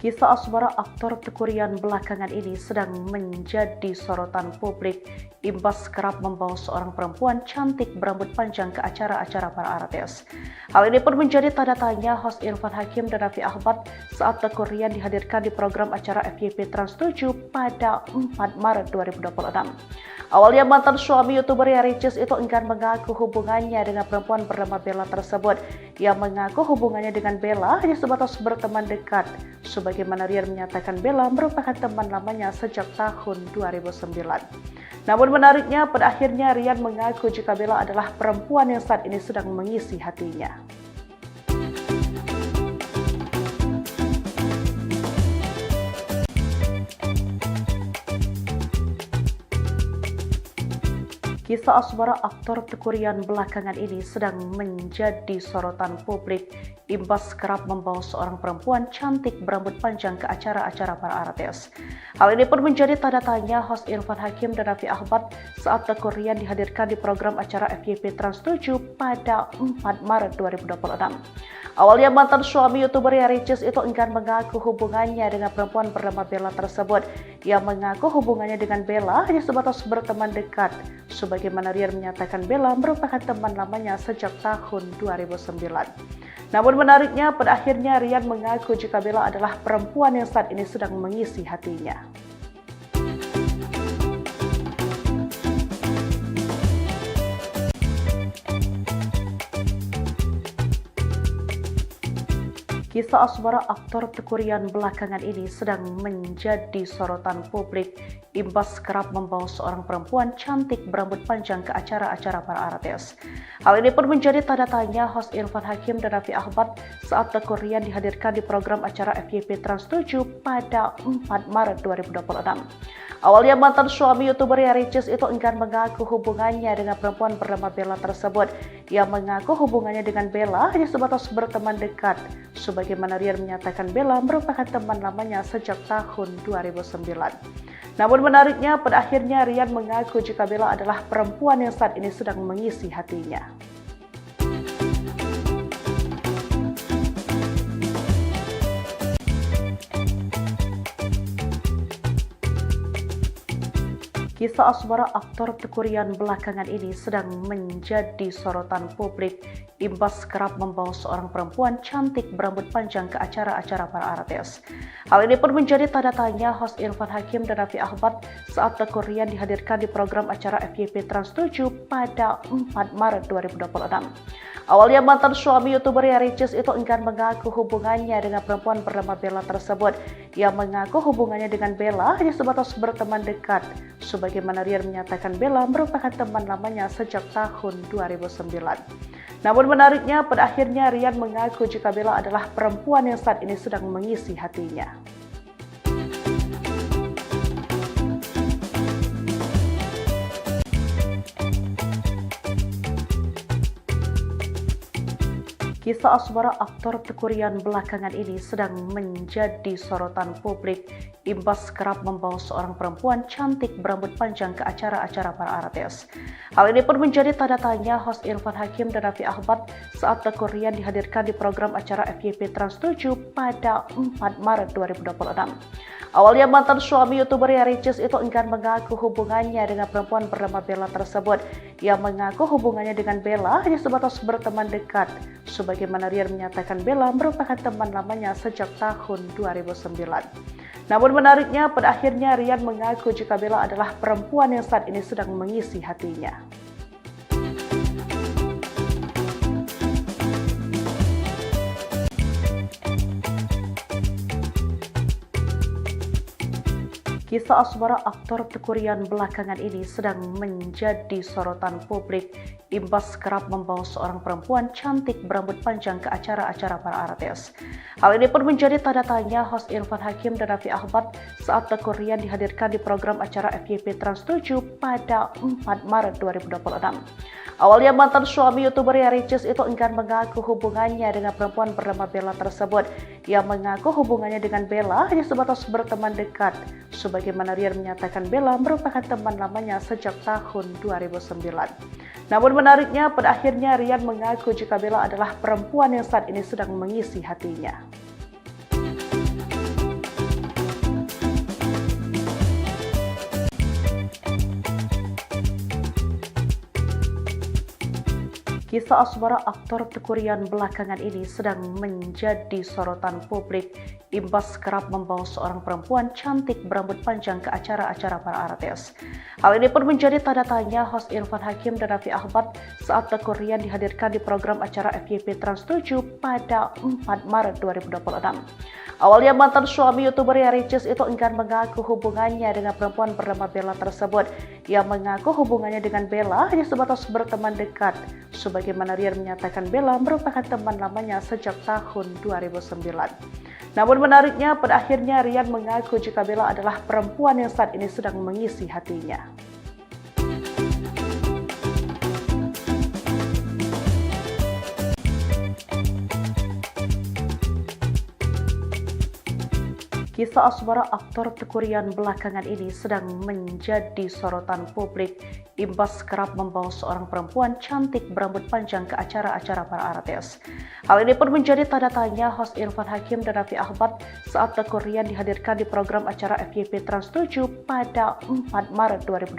Kisah asmara aktor Teuku Ryan belakangan ini sedang menjadi sorotan publik imbas kerap membawa seorang perempuan cantik berambut panjang ke acara-acara para artis. Hal ini pun menjadi tanda tanya host Irfan Hakim dan Raffi Ahmad saat Teuku Ryan dihadirkan di program acara FYP Trans 7 pada 4 Maret 2026. Awalnya mantan suami YouTuber Ricis itu enggan mengaku hubungannya dengan perempuan bernama Bella tersebut. Ia mengaku hubungannya dengan Bella hanya sebatas berteman dekat. Sebagaimana Ryan menyatakan Bella merupakan teman lamanya sejak tahun 2009. Namun menariknya, pada akhirnya Ryan mengaku jika Bella adalah perempuan yang saat ini sedang mengisi hatinya. Kisah asmara aktor Teuku Ryan belakangan ini sedang menjadi sorotan publik imbas kerap membawa seorang perempuan cantik berambut panjang ke acara-acara para artis. Hal ini pun menjadi tanda tanya host Irfan Hakim dan Raffi Ahmad saat Teuku Ryan dihadirkan di program acara FYP Trans 7 pada 4 Maret 2026. Awalnya mantan suami YouTuber Ricis itu enggan mengaku hubungannya dengan perempuan bernama Bella tersebut. Ia mengaku hubungannya dengan Bella hanya sebatas berteman dekat. Sebagaimana Ryan menyatakan Bella merupakan teman lamanya sejak tahun 2009. Namun menariknya, pada akhirnya Ryan mengaku jika Bella adalah perempuan yang saat ini sedang mengisi hatinya. Kisah asmara aktor Teuku Ryan belakangan ini sedang menjadi sorotan publik imbas kerap membawa seorang perempuan cantik berambut panjang ke acara-acara para artis. Hal ini pun menjadi tanda tanya host Irfan Hakim dan Raffi Ahmad saat Teuku Ryan dihadirkan di program acara FYP Trans 7 pada 4 Maret 2026. Awalnya mantan suami YouTuber Ricis itu enggan mengaku hubungannya dengan perempuan bernama Bella tersebut. Ia mengaku hubungannya dengan Bella hanya sebatas berteman dekat. Sebagaimana Ryan menyatakan Bella merupakan teman lamanya sejak tahun 2009. Namun menariknya, pada akhirnya Ryan mengaku jika Bella adalah perempuan yang saat ini sedang mengisi hatinya. Kisah asmara aktor Teuku Ryan belakangan ini sedang menjadi sorotan publik imbas kerap membawa seorang perempuan cantik berambut panjang ke acara-acara para artis. Hal ini pun menjadi tanda tanya host Irfan Hakim dan Raffi Ahmad saat Teuku Ryan dihadirkan di program acara FYP Trans 7 pada 4 Maret 2026. Awalnya mantan suami YouTuber Ricis itu enggan mengaku hubungannya dengan perempuan bernama Bella tersebut. Ia mengaku hubungannya dengan Bella hanya sebatas berteman dekat. Sebagaimana Ryan menyatakan Bella merupakan teman lamanya sejak tahun 2009. Namun menariknya, pada akhirnya Ryan mengaku jika Bella adalah perempuan yang saat ini sedang mengisi hatinya. Kisah asmara aktor Teuku Ryan belakangan ini sedang menjadi sorotan publik imbas kerap membawa seorang perempuan cantik berambut panjang ke acara-acara para artis. Hal ini pun menjadi tanda tanya host Irfan Hakim dan Raffi Ahmad saat Teuku Ryan dihadirkan di program acara FYP Trans 7 pada 4 Maret 2026. Awalnya mantan suami YouTuber Ricis itu enggan mengaku hubungannya dengan perempuan bernama Bella tersebut. Ia mengaku hubungannya dengan Bella hanya sebatas berteman dekat. Sebagaimana Ryan menyatakan Bella merupakan teman lamanya sejak tahun 2009. Namun menariknya, pada akhirnya Ryan mengaku jika Bella adalah perempuan yang saat ini sedang mengisi hatinya. Kisah asmara aktor Teuku Ryan belakangan ini sedang menjadi sorotan publik imbas kerap membawa seorang perempuan cantik berambut panjang ke acara-acara para artis. Hal ini pun menjadi tanda tanya host Irfan Hakim dan Raffi Ahmad saat Teuku Ryan dihadirkan di program acara FYP Trans 7 pada 4 Maret 2026. Awalnya mantan suami YouTuber Ricis itu enggan mengaku hubungannya dengan perempuan bernama Bella tersebut. Ia mengaku hubungannya dengan Bella hanya sebatas berteman dekat. Sebagaimana Ryan menyatakan Bella merupakan teman lamanya sejak tahun 2009. Namun menariknya, pada akhirnya Ryan mengaku jika Bella adalah perempuan yang saat ini sedang mengisi hatinya. Kisah asmara aktor Teuku Ryan belakangan ini sedang menjadi sorotan publik imbas kerap membawa seorang perempuan cantik berambut panjang ke acara-acara para artis. Hal ini pun menjadi tanda tanya host Irfan Hakim dan Raffi Ahmad saat Teuku Ryan dihadirkan di program acara FYP Trans 7 pada 4 Maret 2026. Awalnya mantan suami YouTuber Ricis itu enggan mengaku hubungannya dengan perempuan bernama Bella tersebut. Ia mengaku hubungannya dengan Bella hanya sebatas berteman dekat. Sebagaimana Ryan menyatakan Bella merupakan teman lamanya sejak tahun 2009. Namun menariknya, pada akhirnya Ryan mengaku jika Bella adalah perempuan yang saat ini sedang mengisi hatinya. Kisah asmara aktor Teuku Ryan belakangan ini sedang menjadi sorotan publik imbas kerap membawa seorang perempuan cantik berambut panjang ke acara-acara para artis. Hal ini pun menjadi tanda tanya host Irfan Hakim dan Raffi Ahmad saat Teuku Ryan dihadirkan di program acara FYP Trans 7 pada 4 Maret 2026.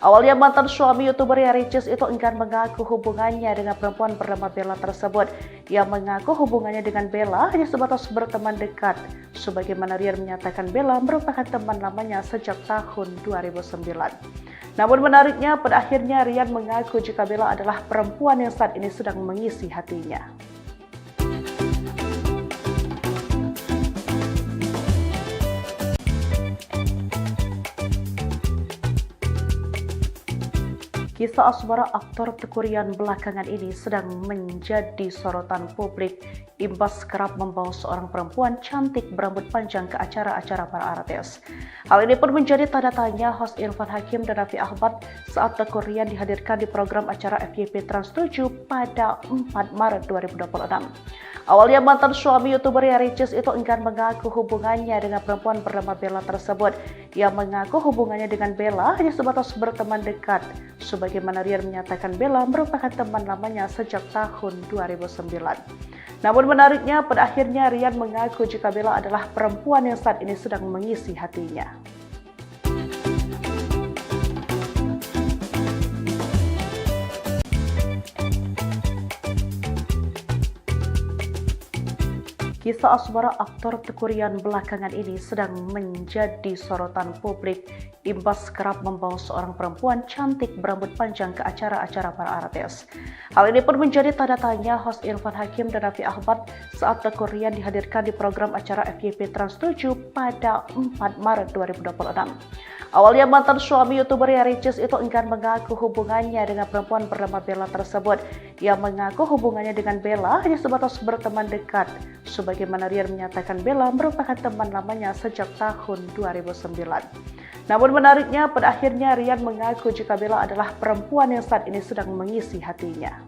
Awalnya mantan suami YouTuber Ricis itu enggan mengaku hubungannya dengan perempuan bernama Bella tersebut. Ia mengaku hubungannya dengan Bella hanya sebatas berteman dekat. Sebagaimana Ryan menyatakan Bella merupakan teman lamanya sejak tahun 2009. Namun menariknya, pada akhirnya Ryan mengaku jika Bella adalah perempuan yang saat ini sedang mengisi hatinya. Kisah asmara aktor Teuku Ryan belakangan ini sedang menjadi sorotan publik imbas kerap membawa seorang perempuan cantik berambut panjang ke acara-acara para artis. Hal ini pun menjadi tanda tanya host Irfan Hakim dan Raffi Ahmad saat Teuku Ryan dihadirkan di program acara FYP Trans 7 pada 4 Maret 2026. Awalnya mantan suami YouTuber Ricis itu enggan mengaku hubungannya dengan perempuan bernama Bella tersebut. Ia mengaku hubungannya dengan Bella hanya sebatas berteman dekat. Sebagaimana Ryan menyatakan Bella merupakan teman lamanya sejak tahun 2009. Namun menariknya, pada akhirnya Ryan mengaku jika Bella adalah perempuan yang saat ini sedang mengisi hatinya. Kisah asmara aktor Teuku Ryan belakangan ini sedang menjadi sorotan publik imbas kerap membawa seorang perempuan cantik berambut panjang ke acara-acara para artis. Hal ini pun menjadi tanda tanya host Irfan Hakim dan Raffi Ahmad saat Teuku Ryan dihadirkan di program acara FYP Trans 7 pada 4 Maret 2026. Awalnya mantan suami YouTuber Ricis itu enggan mengaku hubungannya dengan perempuan bernama Bella tersebut. Ia mengaku hubungannya dengan Bella hanya sebatas berteman dekat. Sebagaimana Ryan menyatakan Bella merupakan teman lamanya sejak tahun 2009. Namun menariknya, pada akhirnya Ryan mengaku jika Bella adalah perempuan yang saat ini sedang mengisi hatinya.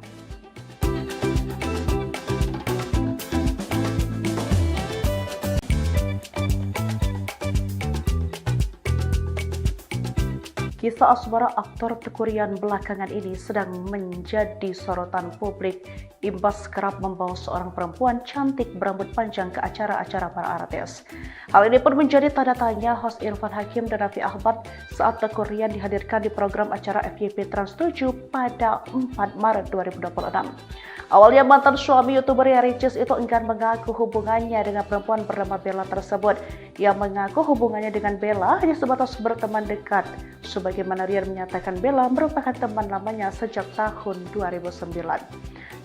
Kisah asmara aktor Tekurian belakangan ini sedang menjadi sorotan publik imbas kerap membawa seorang perempuan cantik berambut panjang ke acara-acara para artis. Hal ini pun menjadi tanda tanya host Irfan Hakim dan Raffi Ahmad saat Tekurian dihadirkan di program acara FYP Trans 7 pada 4 Maret 2026. Awalnya mantan suami YouTuber Ricis itu enggan mengaku hubungannya dengan perempuan bernama Bella tersebut. Ia mengaku hubungannya dengan Bella hanya sebatas berteman dekat. Sebagaimana Rian menyatakan Bella merupakan teman lamanya sejak tahun 2009.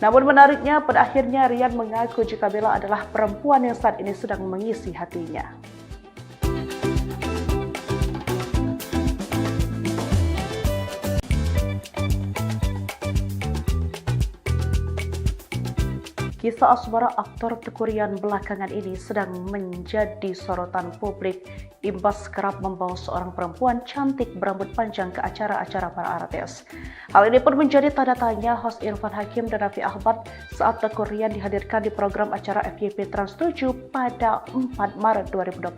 Namun menariknya pada akhirnya Rian mengaku jika Bella adalah perempuan yang saat ini sedang mengisi hatinya. Kisah asmara aktor Tekurian belakangan ini sedang menjadi sorotan publik imbas kerap membawa seorang perempuan cantik berambut panjang ke acara-acara para artis. Hal ini pun menjadi tanda tanya host Irfan Hakim dan Raffi Ahmad saat Tekurian dihadirkan di program acara FYP Trans 7 pada 4 Maret 2026.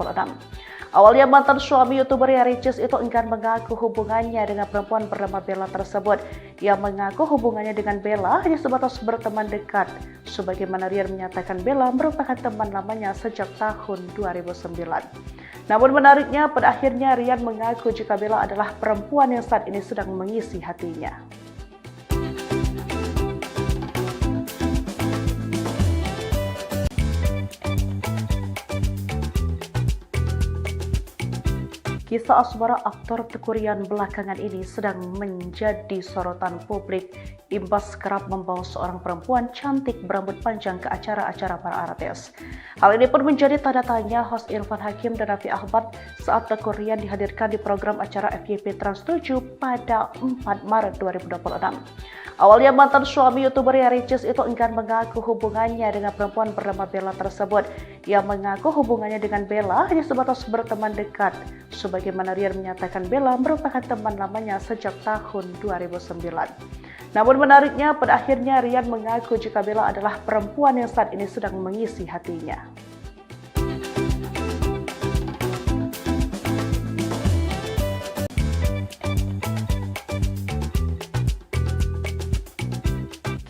Awalnya mantan suami YouTuber Ricis itu enggan mengaku hubungannya dengan perempuan bernama Bella tersebut. Ia mengaku hubungannya dengan Bella hanya sebatas berteman dekat. Sebagaimana Rian menyatakan Bella merupakan teman lamanya sejak tahun 2009. Namun menariknya pada akhirnya Rian mengaku jika Bella adalah perempuan yang saat ini sedang mengisi hatinya. Kisah asmara aktor Tekurian belakangan ini sedang menjadi sorotan publik imbas kerap membawa seorang perempuan cantik berambut panjang ke acara-acara para artis. Hal ini pun menjadi tanda tanya host Irfan Hakim dan Raffi Ahmad saat Tekurian dihadirkan di program acara FYP Trans 7 pada 4 Maret 2026. Awalnya mantan suami YouTuber Ricis itu enggan mengaku hubungannya dengan perempuan bernama Bella tersebut. Ia mengaku hubungannya dengan Bella hanya sebatas berteman dekat. Sebagaimana Rian menyatakan Bella merupakan teman lamanya sejak tahun 2009. Namun menariknya pada akhirnya Rian mengaku jika Bella adalah perempuan yang saat ini sedang mengisi hatinya.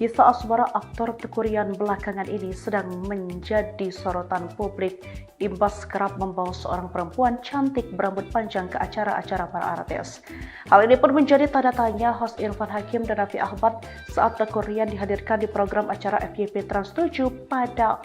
Kisah asmara aktor Tekurian belakangan ini sedang menjadi sorotan publik imbas kerap membawa seorang perempuan cantik berambut panjang ke acara-acara para artis. Hal ini pun menjadi tanda tanya host Irfan Hakim dan Raffi Ahmad saat Tekurian dihadirkan di program acara FYP Trans 7 pada